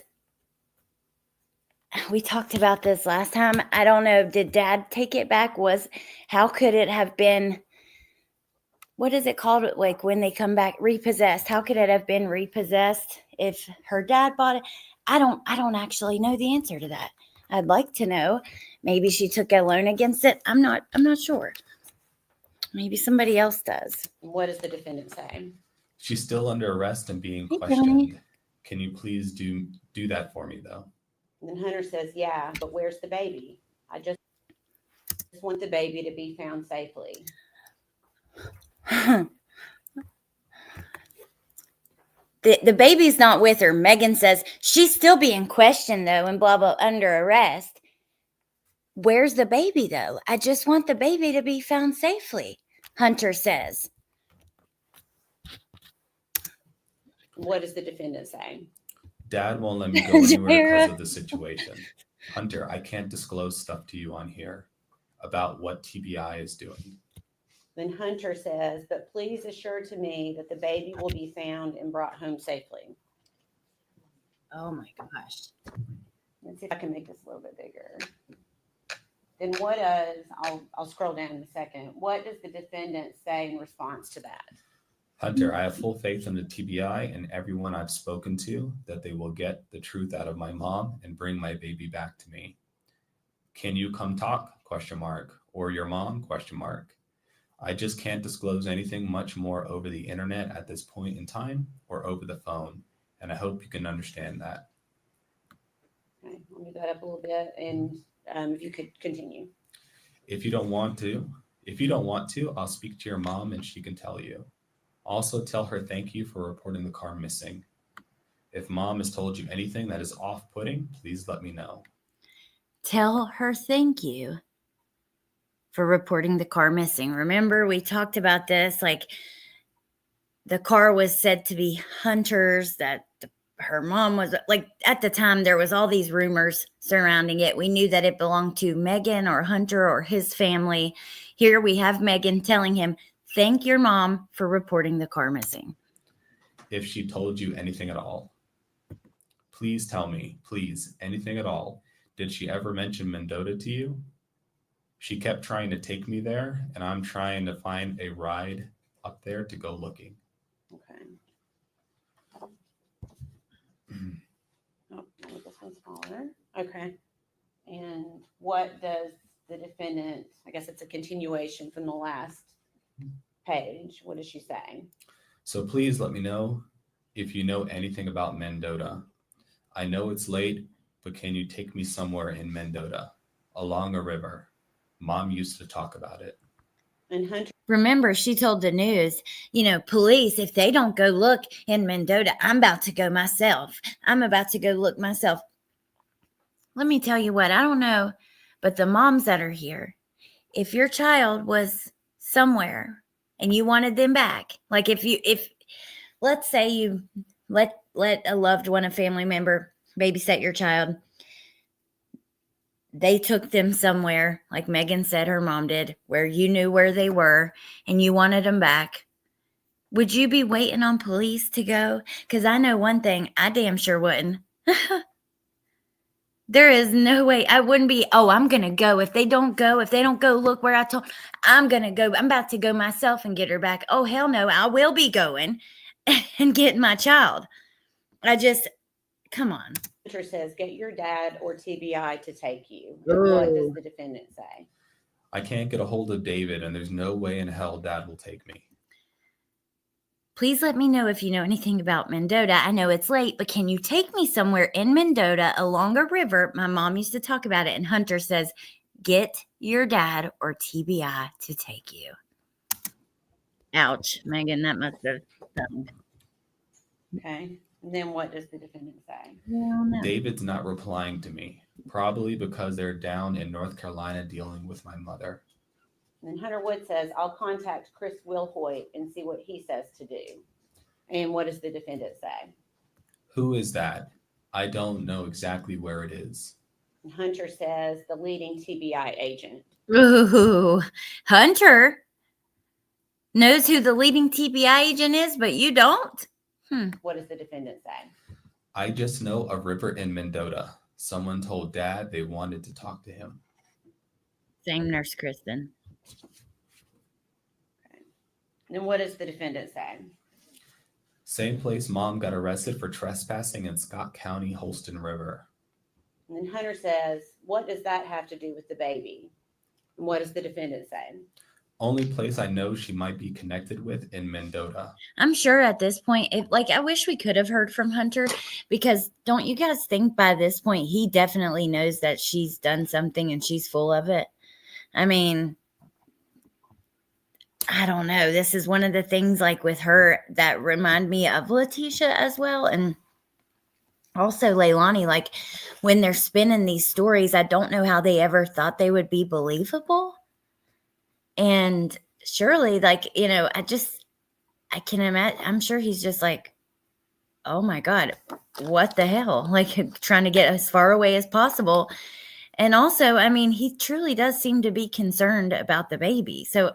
we talked about this last time. I don't know. Did Dad take it back? How could it have been? What is it called? Like when they come back repossessed? How could it have been repossessed if her dad bought it? I don't actually know the answer to that. I'd like to know. Maybe she took a loan against it. I'm not sure. Maybe somebody else does. What does the defendant say? She's still under arrest and being Hey, questioned. Tony. Can you please do that for me, though? And then Hunter says, yeah, but where's the baby? I just want the baby to be found safely. The baby's not with her. Megan says she's still being questioned, though, and blah, blah, under arrest. Where's the baby, though? I just want the baby to be found safely, Hunter says. What does the defendant say? Dad won't let me go anywhere because of the situation. Hunter, I can't disclose stuff to you on here about what TBI is doing. Then Hunter says, but please assure to me that the baby will be found and brought home safely. Oh my gosh. Let's see if I can make this a little bit bigger. Then what does, I'll scroll down in a second. What does the defendant say in response to that? Hunter, I have full faith in the TBI and everyone I've spoken to that they will get the truth out of my mom and bring my baby back to me. Can you come talk? ? Or your mom? ? I just can't disclose anything much more over the internet at this point in time or over the phone. And I hope you can understand that. Okay, I'll move that up a little bit, and if you could continue. If you don't want to, I'll speak to your mom and she can tell you. Also tell her thank you for reporting the car missing. If mom has told you anything that is off-putting, please let me know. Tell her thank you for reporting the car missing. Remember, we talked about this, like the car was said to be Hunter's, that her mom was, like, at the time there was all these rumors surrounding it. We knew that it belonged to Megan or Hunter or his family. Here we have Megan telling him, thank your mom for reporting the car missing. If she told you anything at all, please tell me, please, anything at all. Did she ever mention Mendota to you? She kept trying to take me there, and I'm trying to find a ride up there to go looking. Okay. Oh, this one's smaller. Okay. And what does the defendant, I guess it's a continuation from the last page. What does she say? So please let me know if you know anything about Mendota. I know it's late, but can you take me somewhere in Mendota, along a river? Mom used to talk about it. And Hunter, remember, she told the news, police, if they don't go look in Mendota, I'm about to go myself. I'm about to go look myself. Let me tell you what, I don't know, but the moms that are here, if your child was somewhere and you wanted them back. Like if let's say you let a loved one, a family member, babysit your child. They took them somewhere, like Megan said her mom did, where you knew where they were and you wanted them back. Would you be waiting on police to go? Because I know one thing, I damn sure wouldn't. There is no way I wouldn't be, oh, I'm going to go. If they don't go, look where I told, I'm going to go. I'm about to go myself and get her back. Oh, hell no, I will be going and getting my child. Come on. Hunter says, get your dad or TBI to take you. And what does the defendant say? I can't get a hold of David, and there's no way in hell Dad will take me. Please let me know if you know anything about Mendota. I know it's late, but can you take me somewhere in Mendota along a river? My mom used to talk about it. And Hunter says, get your dad or TBI to take you. Ouch, Megan, that must have stung. Okay. And then what does the defendant say? Well, no. David's not replying to me, probably because they're down in North Carolina dealing with my mother. And then Hunter Wood says, I'll contact Chris Wilhoit and see what he says to do. And what does the defendant say? Who is that? I don't know exactly where it is. And Hunter says, the leading TBI agent. Ooh, Hunter knows who the leading TBI agent is, but you don't? What does the defendant say? I just know a river in Mendota. Someone told Dad they wanted to talk to him. Same Nurse Kristen. Okay. And then what does the defendant say? Same place Mom got arrested for trespassing in Scott County, Holston River. And then Hunter says, what does that have to do with the baby? And what does the defendant say? Only place I know she might be connected with in Mendota. I'm sure at this point, I wish we could have heard from Hunter, because don't you guys think by this point he definitely knows that she's done something and she's full of it? I mean, I don't know. This is one of the things like with her that remind me of Letitia as well. And also Leilani, like when they're spinning these stories, I don't know how they ever thought they would be believable. And surely, like, I can imagine, I'm sure he's just like, oh my God, what the hell? Like trying to get as far away as possible. And also, I mean, he truly does seem to be concerned about the baby. So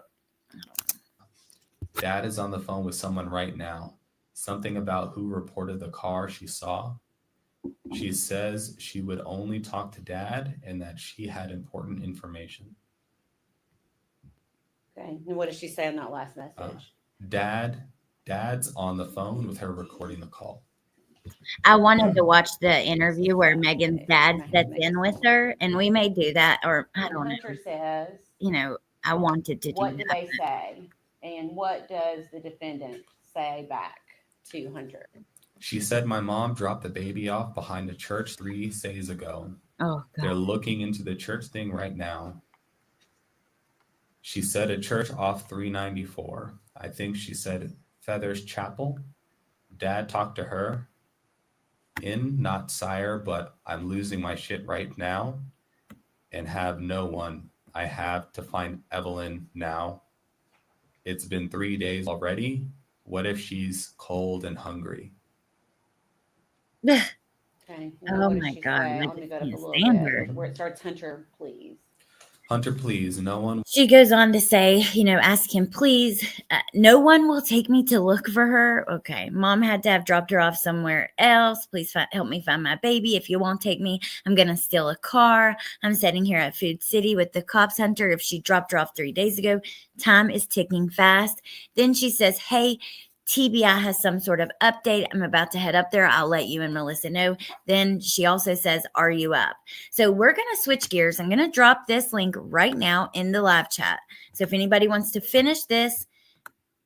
Dad is on the phone with someone right now. Something about who reported the car she saw. She says she would only talk to Dad and that she had important information. Okay. And what does she say on that last message? Dad's on the phone with her recording the call. I wanted to watch the interview where Megan's dad sits in with her, and we may do that, or I don't know. Hunter says, I wanted to do what do that. they say? And what does the defendant say back to Hunter? She said my mom dropped the baby off behind the church 3 days ago. Oh, God. They're looking into the church thing right now. She said a church off 394. I think she said Feathers Chapel. Dad talked to her. Not sire, but I'm losing my shit right now and have no one. I have to find Evelyn now. It's been 3 days already. What if she's cold and hungry? Okay. Oh my God, I Let me just go up a can't little stand bit. her. Where it starts, Hunter, please. Hunter, please, no one. She goes on to say, ask him, please. No one will take me to look for her. Okay. Mom had to have dropped her off somewhere else. Please help me find my baby. If you won't take me, I'm going to steal a car. I'm sitting here at Food City with the cops, Hunter. If she dropped her off 3 days ago, time is ticking fast. Then she says, hey, TBI has some sort of update. I'm about to head up there. I'll let you and Melissa know. Then she also says, are you up? So we're going to switch gears. I'm going to drop this link right now in the live chat. So if anybody wants to finish this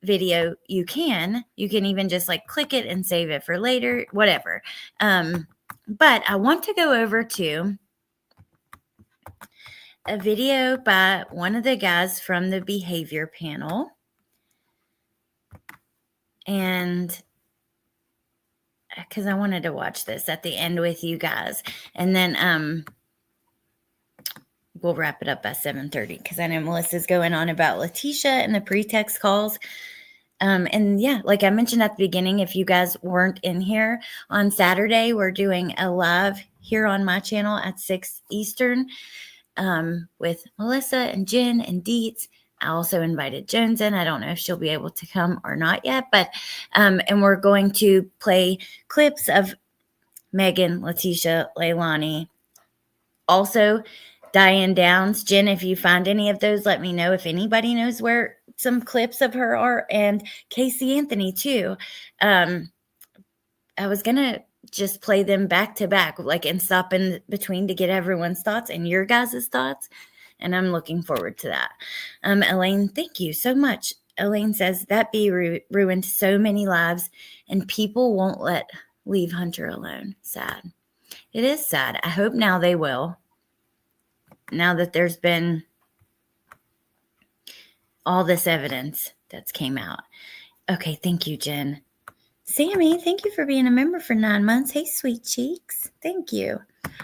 video, you can even just like click it and save it for later, whatever. But I want to go over to a video by one of the guys from the behavior panel. And because I wanted to watch this at the end with you guys. And then we'll wrap it up by 7:30 because I know Melissa's going on about Letitia and the pretext calls. And yeah, like I mentioned at the beginning, if you guys weren't in here on Saturday, we're doing a live here on my channel at 6 Eastern with Melissa and Jen and Dietz. I also invited Jones in. I don't know if she'll be able to come or not yet, but and we're going to play clips of Megan, Letitia, Leilani, also Diane Downs. Jen, if you find any of those, let me know if anybody knows where some clips of her are, and Casey Anthony too. I was gonna just play them back to back, like, and stop in between to get everyone's thoughts and your guys' thoughts. And I'm looking forward to that. Elaine, thank you so much. Elaine says that bee ruined so many lives, and people won't leave Hunter alone. Sad. It is sad. I hope now they will. Now that there's been all this evidence that's came out. Okay, thank you, Jen. Sammy, thank you for being a member for 9 months. Hey, sweet cheeks. Thank you.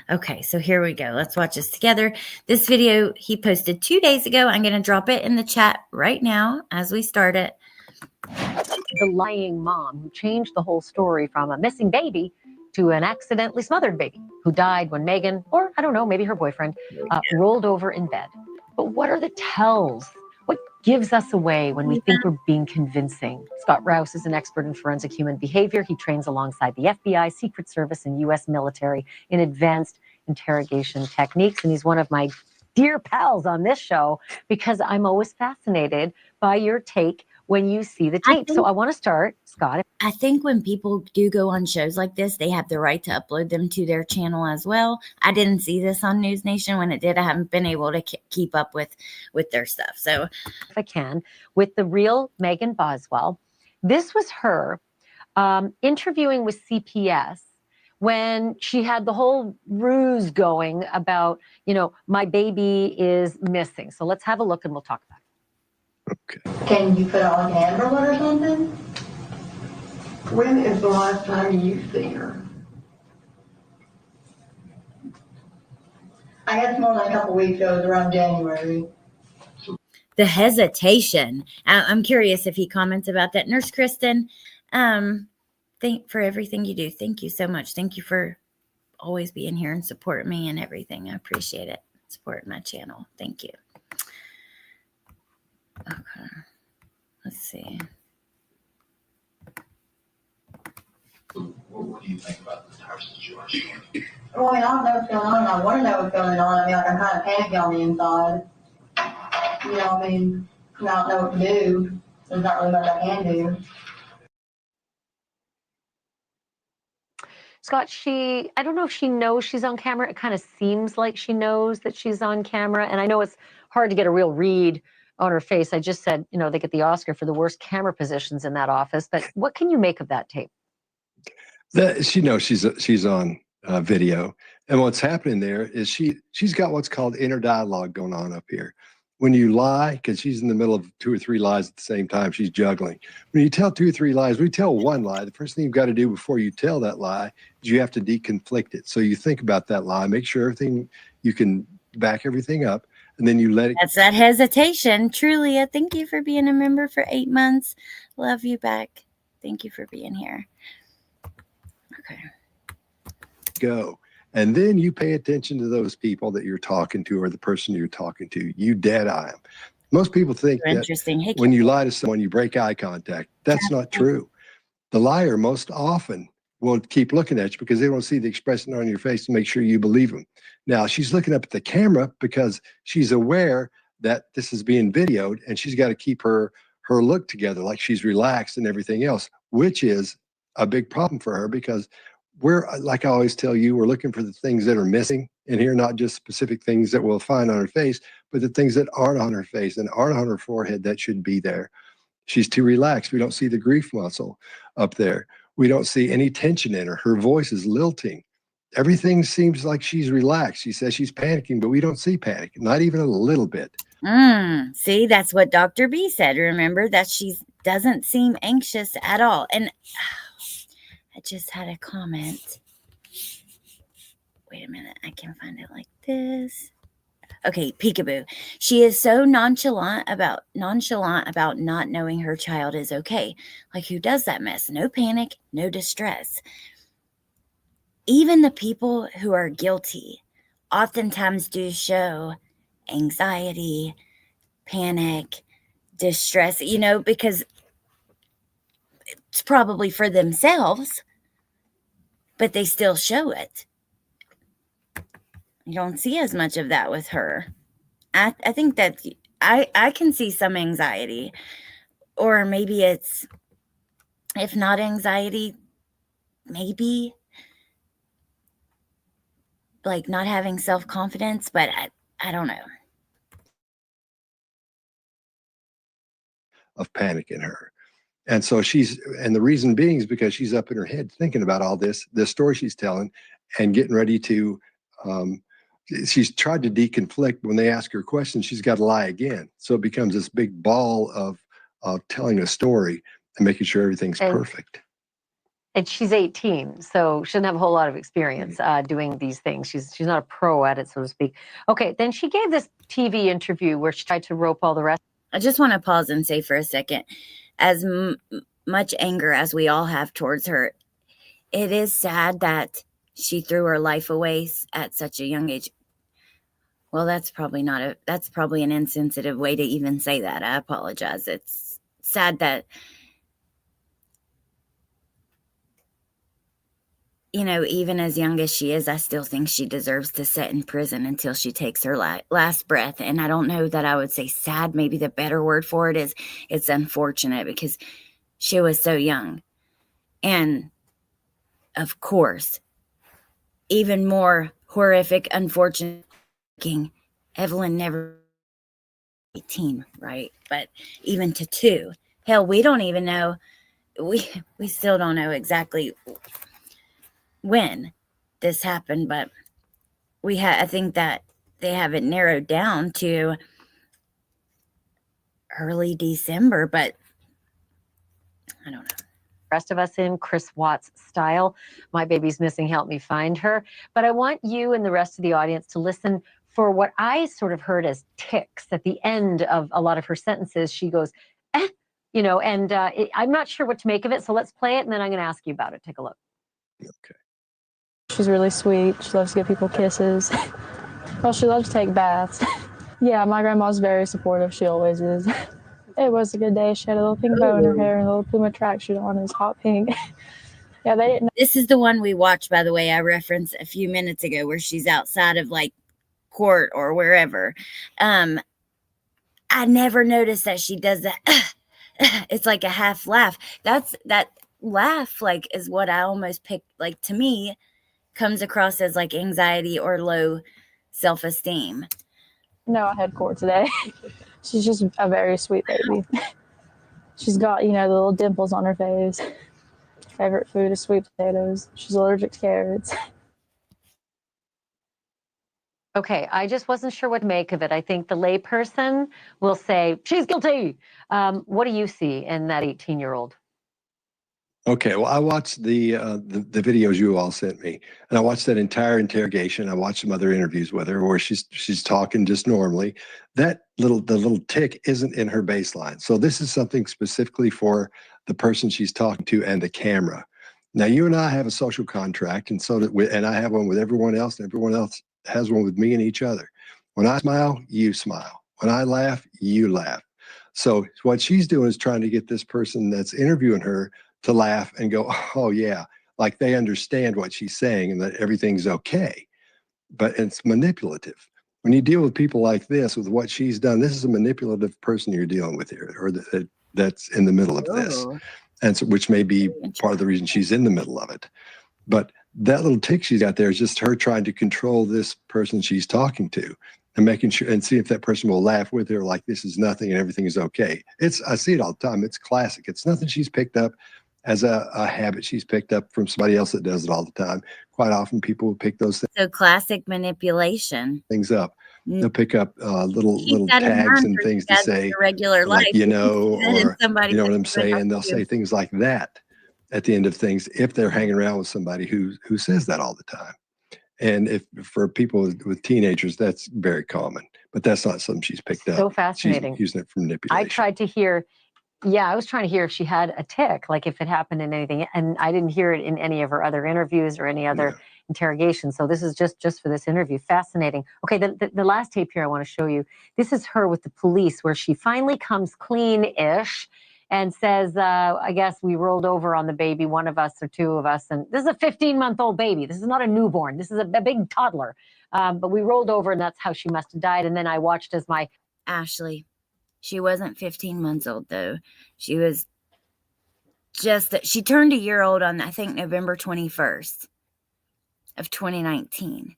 Okay, so here we go. Let's watch this together. This video he posted 2 days ago. I'm going to drop it in the chat right now as we start it. The lying mom who changed the whole story from a missing baby to an accidentally smothered baby who died when Megan, or I don't know, maybe her boyfriend, rolled over in bed. But what are the tells? What gives us away when we think we're being convincing? Scott Rouse is an expert in forensic human behavior. He trains alongside the FBI, Secret Service, and U.S. military in advanced interrogation techniques. And he's one of my dear pals on this show because I'm always fascinated by your take when you see the tape. So I want to start, Scott. I think when people do go on shows like this, they have the right to upload them to their channel as well. I didn't see this on News Nation. When it did, I haven't been able to keep up with their stuff. So if I can, with the real Megan Boswell, this was her interviewing with CPS when she had the whole ruse going about, my baby is missing. So let's have a look and we'll talk about it. Okay. Can you put on camera or something? When is the last time you've seen her? I guess more than a couple weeks ago, it was around January. The hesitation. I'm curious if he comments about that. Nurse Kristen, thank for everything you do. Thank you so much. Thank you for always being here and supporting me and everything. I appreciate it. Supporting my channel. Thank you. Okay. Let's see. What do you think about the entire situation? Well, I don't know what's going on. I want to know what's going on. Like, I'm kind of panicking on the inside. I don't know what to do. There's not really much I can do. Scott, I don't know if she knows she's on camera. It kind of seems like she knows that she's on camera. And I know it's hard to get a real read on her face. I just said, they get the Oscar for the worst camera positions in that office. But what can you make of that tape? She knows she's on video. And what's happening there is she's got what's called inner dialogue going on up here. When you lie, because she's in the middle of 2 or 3 lies at the same time, she's juggling. When you tell 2 or 3 lies, we tell one lie. The first thing you've got to do before you tell that lie is you have to deconflict it. So you think about that lie, make sure you can back everything up, and then you let it. That's that hesitation. Trulia, thank you for being a member for 8 months. Love you back. Thank you for being here. Okay. Go. And then you pay attention to those people that you're talking to or the person you're talking to. You dead eye them. Most people think that when you lie to someone, you break eye contact. That's not true. The liar most often will keep looking at you because they don't see the expression on your face to make sure you believe them. Now, she's looking up at the camera because she's aware that this is being videoed and she's got to keep her look together like she's relaxed and everything else, which is a big problem for her because we're, like I always tell you, we're looking for the things that are missing in here, not just specific things that we'll find on her face, but the things that aren't on her face and aren't on her forehead that should be there. She's too relaxed. We don't see the grief muscle up there. We don't see any tension in her. Her voice is lilting. Everything seems like she's relaxed. She says she's panicking, but we don't see panic, not even a little bit. See, that's what Dr. B said. Remember that she doesn't seem anxious at all. And I just had a comment. Wait a minute. I can find it like this. okay, peekaboo. She is so nonchalant about not knowing her child is okay. Like, who does that mess? No panic, no distress. Even the people who are guilty oftentimes do show anxiety, panic, distress, because it's probably for themselves, but they still show it. You don't see as much of that with her. I think that I can see some anxiety, or maybe it's, if not anxiety, maybe like not having self-confidence, but I don't know. Of panic in her. And so and the reason being is because she's up in her head thinking about all this story she's telling and getting ready to, she's tried to deconflict. When they ask her questions, she's got to lie again. So it becomes this big ball of telling a story and making sure everything's perfect. And she's 18, so she doesn't have a whole lot of experience doing these things. She's not a pro at it, so to speak. Okay, then she gave this TV interview where she tried to rope all the rest. I just want to pause and say for a second, as much anger as we all have towards her, it is sad that she threw her life away at such a young age. Well, that's probably an insensitive way to even say that. I apologize. It's sad that, even as young as she is, I still think she deserves to sit in prison until she takes her last breath. And I don't know that I would say sad. Maybe the better word for it is it's unfortunate, because she was so young. And of course, even more horrific, unfortunate, Evelyn never 18, right? But even to 2, hell, we don't even know. We still don't know exactly when this happened, but I think that they have it narrowed down to early December, but I don't know. Rest of us in Chris Watts style. My baby's missing, help me find her. But I want you and the rest of the audience to listen for what I sort of heard as ticks at the end of a lot of her sentences. She goes, and I'm not sure what to make of it. So let's play it, and then I'm going to ask you about it. Take a look. Okay. She's really sweet. She loves to give people kisses. Well, she loves to take baths. Yeah, my grandma's very supportive. She always is. It was a good day. She had a little pink bow in her hair and a little Puma tracksuit on. It was hot pink. Yeah, they didn't know. This is the one we watched, by the way, I referenced a few minutes ago, where she's outside of like court or wherever. I never noticed that she does that. It's like a half laugh. That laugh, like, is what I almost picked, like, to me, comes across as like anxiety or low self-esteem. No, I had court today. She's just a very sweet baby. She's got, the little dimples on her face. Favorite food is sweet potatoes. She's allergic to carrots. Okay, I just wasn't sure what to make of it. I think the layperson will say, she's guilty. What do you see in that 18-year-old? Okay, well, I watched the videos you all sent me, and I watched that entire interrogation. I watched some other interviews with her where she's talking just normally. The little tick isn't in her baseline. So this is something specifically for the person she's talking to and the camera. Now, you and I have a social contract, and and I have one with everyone else, and everyone else has one with me and each other. When I smile, you smile. When I laugh, you laugh. So what she's doing is trying to get this person that's interviewing her to laugh and go, oh yeah, like they understand what she's saying and that everything's okay. But it's manipulative. When you deal with people like this, with what she's done, this is a manipulative person you're dealing with here, or that's in the middle of this. And so, which may be part of the reason she's in the middle of it. But that little tick she's got there is just her trying to control this person she's talking to and making sure and see if that person will laugh with her like this is nothing and everything is okay. I see it all the time. It's classic. It's nothing she's picked up as a habit she's picked up from somebody else that does it all the time. Quite often people will pick those So classic manipulation. things up. They'll pick up little tags and things to say, regular life, like, or you know what I'm saying? They'll say things like that at the end of things if they're hanging around with somebody who says that all the time. And if for people with teenagers, that's very common, but that's not something she's picked up. So fascinating. She's using it for manipulation. I tried to hear, I was trying to hear if she had a tick, like if it happened in anything, and I didn't hear it in any of her other interviews or any other interrogation. So this is just for this interview. Fascinating. Okay, the last tape here I want to show you. This is her with the police, where she finally comes clean-ish and says, I guess we rolled over on the baby, one of us or two of us. And this is a 15-month-old baby. This is not a newborn. This is a big toddler. But we rolled over, and that's how she must have died. And then I watched as my... Ashley, she wasn't 15 months old, though. She was she turned a year old on, I think, November 21st of 2019.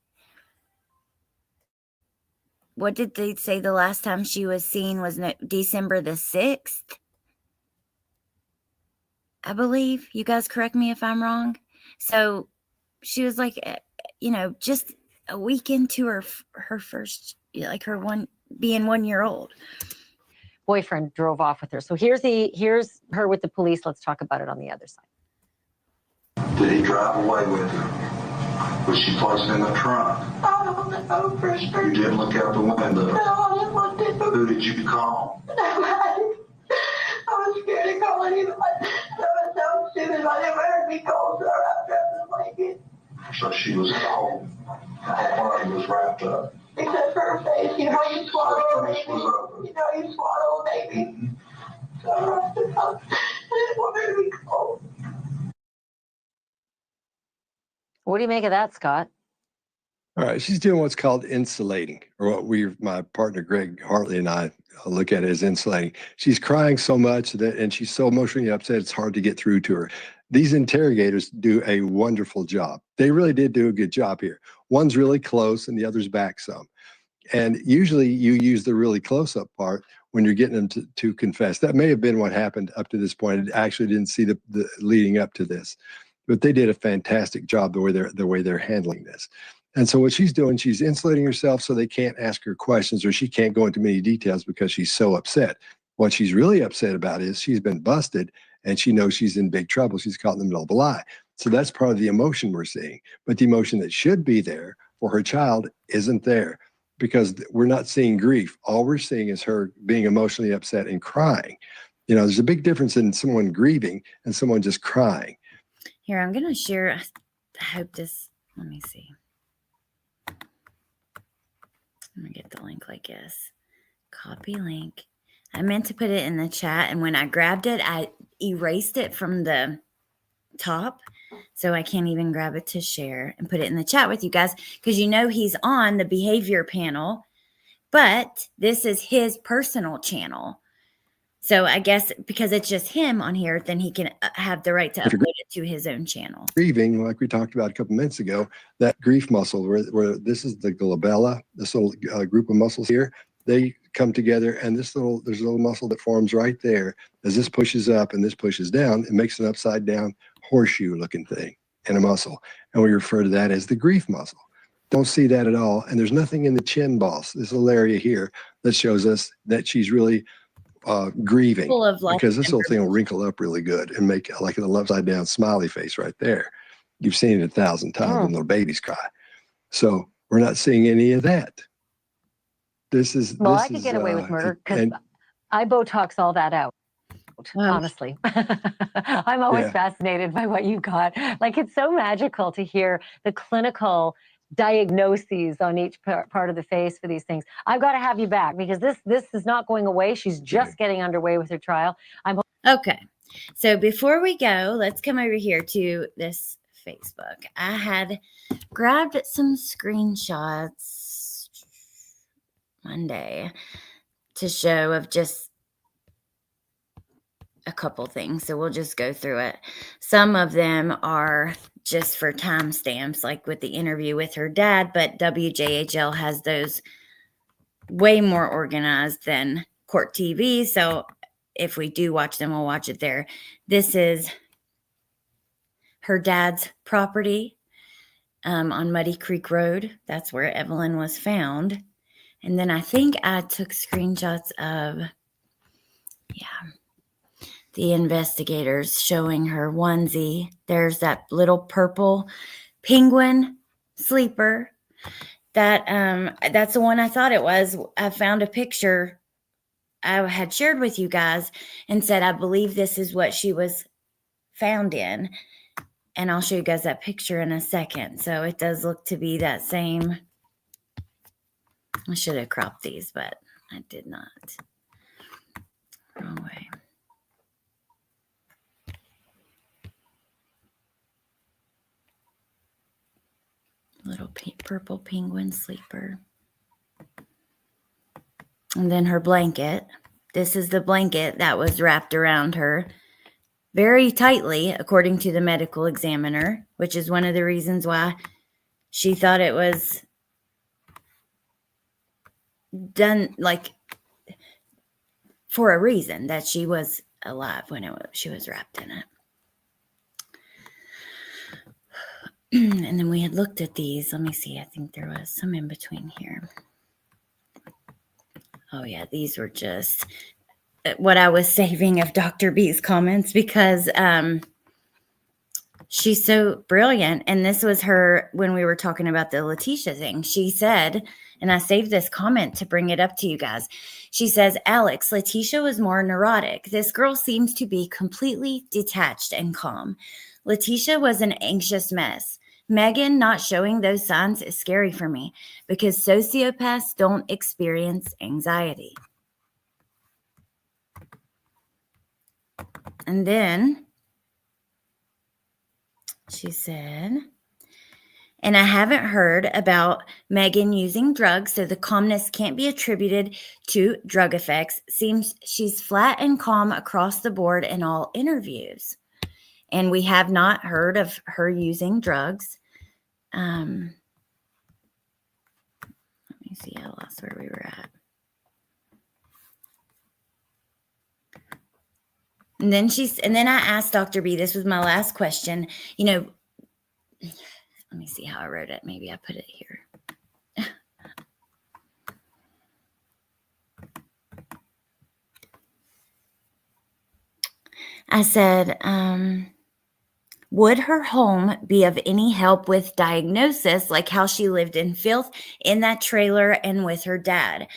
What did they say the last time she was seen was December the 6th? I believe. You guys correct me if I'm wrong. So she was like, just a week into her first, like being 1 year old. Boyfriend drove off with her. So here's her with the police. Let's talk about it on the other side. Did he drive away with her? Was she placed in the trunk? I don't know for sure. You didn't look out the window? No, I didn't want to. Who did you call? Nobody. I was scared to call anybody. I was so stupid. I never heard me call, so I wrapped up in a blanket. So she was at home. Her body was wrapped up. Except for her face. You know how you swallow a baby? You know how you swallow a baby? So I wrapped it up. I didn't want her to be cold. What do you make of that, Scott? All right, she's doing what's called insulating, or what my partner Greg Hartley and I look at it as insulating. She's crying so much and she's so emotionally upset, it's hard to get through to her. These interrogators do a wonderful job. They really did do a good job here. One's really close and the other's back some. And usually you use the really close-up part when you're getting them to confess. That may have been what happened up to this point. I actually didn't see the leading up to this, but they did a fantastic job the way they're handling this. And so what she's doing, she's insulating herself so they can't ask her questions, or she can't go into many details because she's so upset. What she's really upset about is she's been busted and she knows she's in big trouble. She's caught in the middle of a lie. So that's part of the emotion we're seeing. But the emotion that should be there for her child isn't there, because we're not seeing grief. All we're seeing is her being emotionally upset and crying. There's a big difference in someone grieving and someone just crying. Here, I'm going to share. I hope this, let me see. I'm going to get the link like this. Copy link. I meant to put it in the chat, and when I grabbed it, I erased it from the top, so I can't even grab it to share and put it in the chat with you guys, because he's on the behavior panel, but this is his personal channel. So I guess because it's just him on here, then he can have the right to upload it to his own channel. Grieving, like we talked about a couple minutes ago, that grief muscle, where this is the glabella, this little group of muscles here, they come together, and there's a little muscle that forms right there. As this pushes up and this pushes down, it makes an upside down horseshoe looking thing in a muscle. And we refer to that as the grief muscle. Don't see that at all. And there's nothing in the chin boss, this little area here, that shows us that she's really grieving, because this little thing will wrinkle up really good and make like an upside down smiley face right there. You've seen it 1,000 times when little babies cry. So we're not seeing any of that. I could get away with murder because I Botox all that out. Honestly, I'm always fascinated by what you got. Like, it's so magical to hear the clinical diagnoses on each part of the face for these things. I've got to have you back, because this is not going away. She's just getting underway with her trial. Okay. So before we go, let's come over here to this Facebook. I had grabbed some screenshots Monday to show of just a couple things. So we'll just go through it. Some of them are just for timestamps, like with the interview with her dad, but WJHL has those way more organized than Court TV. So if we do watch them, we'll watch it there. This is her dad's property on Muddy Creek Road. That's where Evelyn was found. And then I think I took screenshots of, the investigators showing her onesie. There's that little purple penguin sleeper. That's the one I thought it was. I found a picture I had shared with you guys and said, I believe this is what she was found in. And I'll show you guys that picture in a second. So it does look to be that same. I should have cropped these, but I did not. Wrong way. Little purple penguin sleeper. And then her blanket. This is the blanket that was wrapped around her very tightly, according to the medical examiner, which is one of the reasons why she thought it was done, like, for a reason, that she was alive when she was wrapped in it. And then we had looked at these. Let me see. I think there was some in between here. Oh, yeah. These were just what I was saving of Dr. B's comments because she's so brilliant. And this was her when we were talking about the Letitia thing. She said, and I saved this comment to bring it up to you guys. She says, Alex, Letitia was more neurotic. This girl seems to be completely detached and calm. Letitia was an anxious mess. Megan not showing those signs is scary for me because sociopaths don't experience anxiety. And then she said, and I haven't heard about Megan using drugs, so the calmness can't be attributed to drug effects. Seems she's flat and calm across the board in all interviews. And we have not heard of her using drugs. Let me see. I lost where we were at. And then I asked Dr. B, this was my last question. You know, let me see how I wrote it. Maybe I put it here. I said, would her home be of any help with diagnosis, like how she lived in filth in that trailer and with her dad?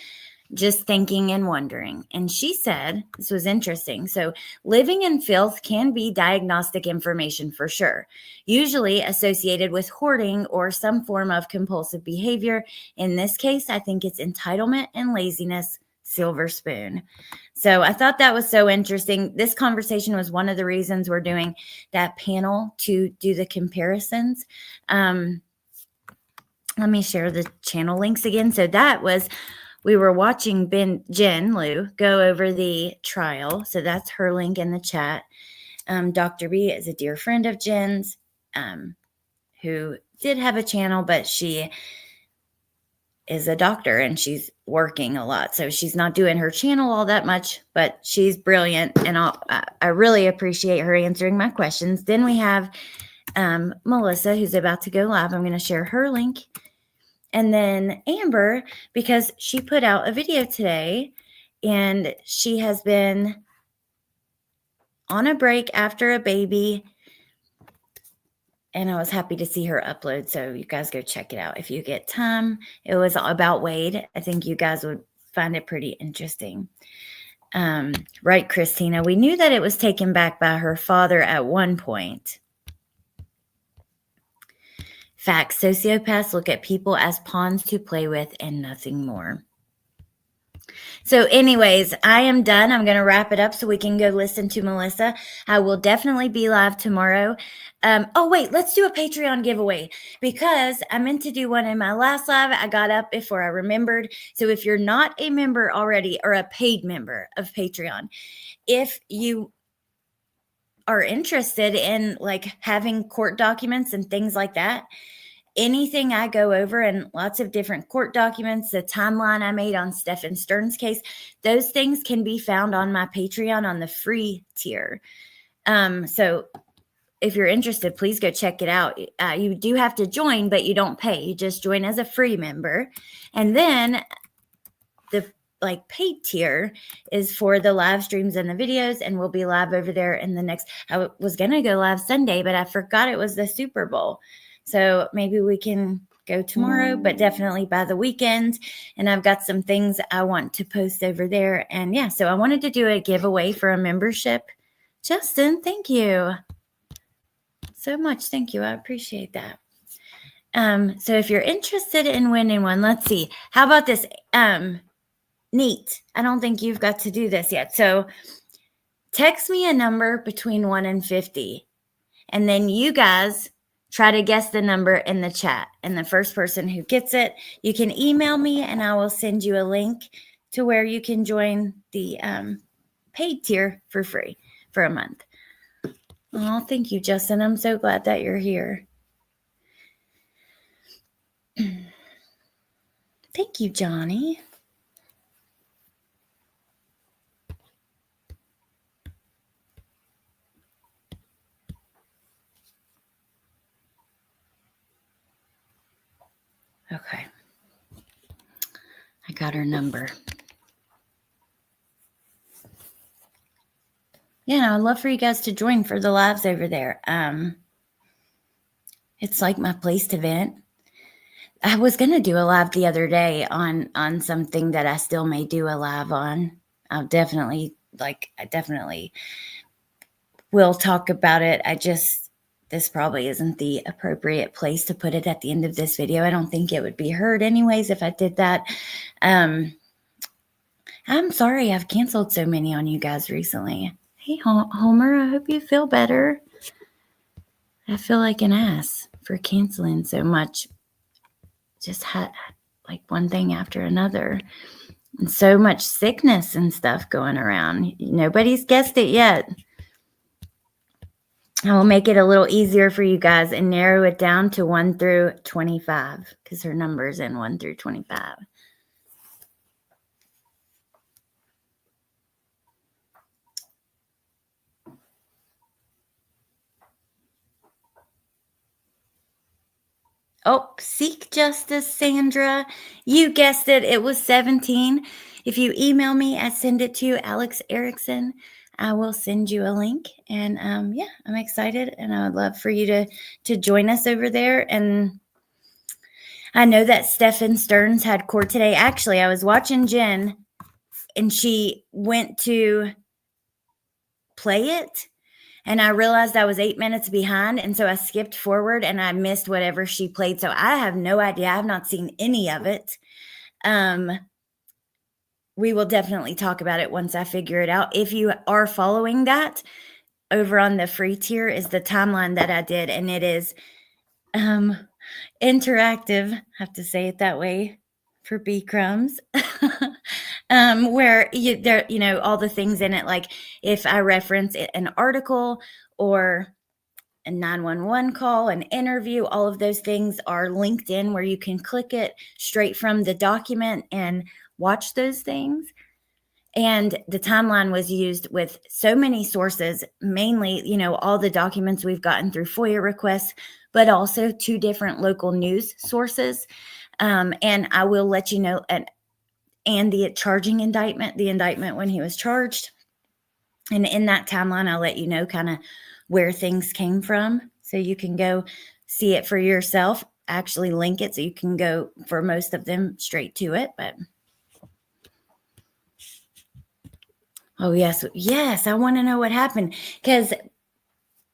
Just thinking and wondering. And she said, this was interesting. So living in filth can be diagnostic information for sure, usually associated with hoarding or some form of compulsive behavior. In this case, I think it's entitlement and laziness, silver spoon. So I thought that was so interesting. This conversation was one of the reasons we're doing that panel to do the comparisons. Let me share the channel links again. So that was, we were watching Jen Liu go over the trial. So that's her link in the chat. Dr. B is a dear friend of Jen's, who did have a channel, but she is a doctor and she's working a lot. So she's not doing her channel all that much, but she's brilliant. And I really appreciate her answering my questions. Then we have Melissa, who's about to go live. I'm going to share her link. And then Amber, because she put out a video today and she has been on a break after a baby. And I was happy to see her upload. So you guys go check it out if you get time. It was about Wade. I think you guys would find it pretty interesting. Right, Christina? We knew that it was taken back by her father at one point. Facts, sociopaths look at people as pawns to play with and nothing more. So anyways, I am done. I'm going to wrap it up so we can go listen to Melissa. I will definitely be live tomorrow. Oh, wait, let's do a Patreon giveaway because I meant to do one in my last live. I got up before I remembered. So if you're not a member already or a paid member of Patreon, if you are interested in like having court documents and things like that, anything I go over and lots of different court documents, the timeline I made on Stephen Stern's case, those things can be found on my Patreon on the free tier. So if you're interested, please go check it out. You do have to join, but you don't pay. You just join as a free member. And then the paid tier is for the live streams and the videos, and we'll be live over there in the next, I was going to go live Sunday, but I forgot it was the Super Bowl. So maybe we can go tomorrow, but definitely by the weekend. And I've got some things I want to post over there. And yeah, so I wanted to do a giveaway for a membership. Justin, thank you so much. Thank you. I appreciate that. So if you're interested in winning one, let's see. How about this? Neat. I don't think you've got to do this yet. So text me a number between 1 and 50. And then you guys try to guess the number in the chat. And the first person who gets it, you can email me and I will send you a link to where you can join the paid tier for free for a month. Oh, thank you, Justin. I'm so glad that you're here. Thank you, Johnny. Okay. I got her number. Yeah, I'd love for you guys to join for the lives over there. It's like my place to vent. I was going to do a live the other day on something that I still may do a live on. I definitely will talk about it. This probably isn't the appropriate place to put it at the end of this video. I don't think it would be heard anyways if I did that. I'm sorry I've canceled so many on you guys recently. Hey, Homer, I hope you feel better. I feel like an ass for canceling so much. Just had like one thing after another. And so much sickness and stuff going around. Nobody's guessed it yet. I will make it a little easier for you guys and narrow it down to 1 through 25 because her number's in 1 through 25. Oh, seek justice, Sandra. You guessed it. It was 17. If you email me, I send it to you, Alex Erickson. I will send you a link. And yeah, I'm excited. And I would love for you to join us over there. And I know that Stephen Stearns had court today. Actually, I was watching Jen and she went to play it. And I realized I was 8 minutes behind. And so I skipped forward and I missed whatever she played. So I have no idea. I have not seen any of it. We will definitely talk about it once I figure it out. If you are following that, over on the free tier is the timeline that I did. And it is interactive. I have to say it that way for B crumbs. Where there, all the things in it, like if I reference an article or a 911 call, an interview, all of those things are linked in where you can click it straight from the document and watch those things. And the timeline was used with so many sources, mainly, all the documents we've gotten through FOIA requests, but also 2 different local news sources. And I will let you know, and the charging indictment, the indictment when he was charged. And in that timeline, I'll let you know kind of where things came from. So you can go see it for yourself, actually link it so you can go for most of them straight to it. But oh, yes, I want to know what happened. Because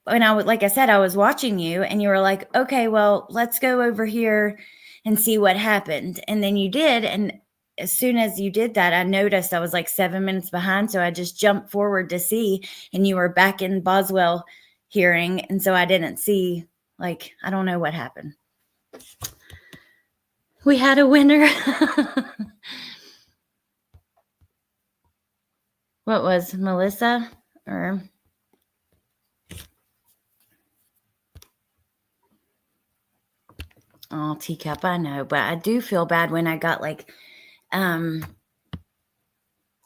when like I said, I was watching you and you were like, okay, well, let's go over here and see what happened. And then you did. And as soon as you did that, I noticed I was like 7 minutes behind. So I just jumped forward to see, and you were back in Boswell hearing. And so I didn't see, I don't know what happened. We had a winner. What was Melissa or? Oh, teacup, I know, but I do feel bad when I got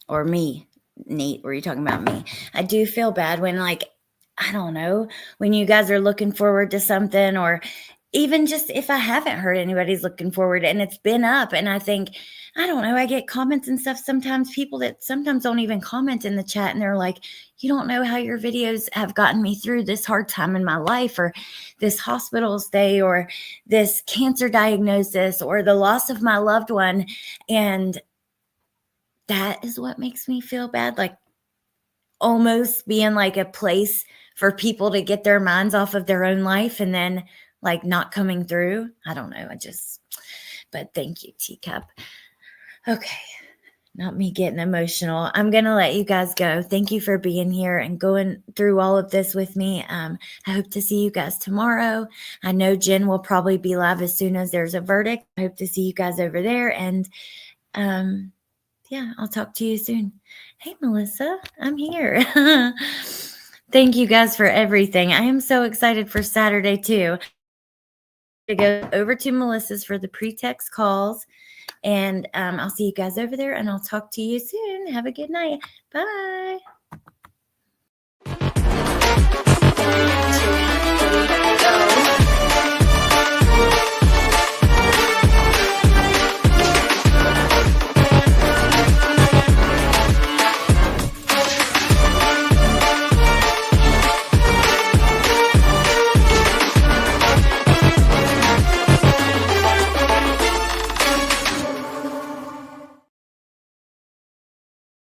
or me, Nate, were you talking about me? I do feel bad when I don't know, when you guys are looking forward to something, or even just if I haven't heard anybody's looking forward and it's been up and I think, I don't know, I get comments and stuff sometimes, people that sometimes don't even comment in the chat and they're like, you don't know how your videos have gotten me through this hard time in my life, or this hospital stay, or this cancer diagnosis, or the loss of my loved one. And that is what makes me feel bad. Like almost being like a place for people to get their minds off of their own life and then like not coming through. I don't know. But thank you, Teacup. Okay. Not me getting emotional. I'm going to let you guys go. Thank you for being here and going through all of this with me. I hope to see you guys tomorrow. I know Jen will probably be live as soon as there's a verdict. I hope to see you guys over there. And yeah, I'll talk to you soon. Hey, Melissa, I'm here. Thank you guys for everything. I am so excited for Saturday too. To go over to Melissa's for the pretext calls. And I'll see you guys over there, and I'll talk to you soon. Have a good night. Bye.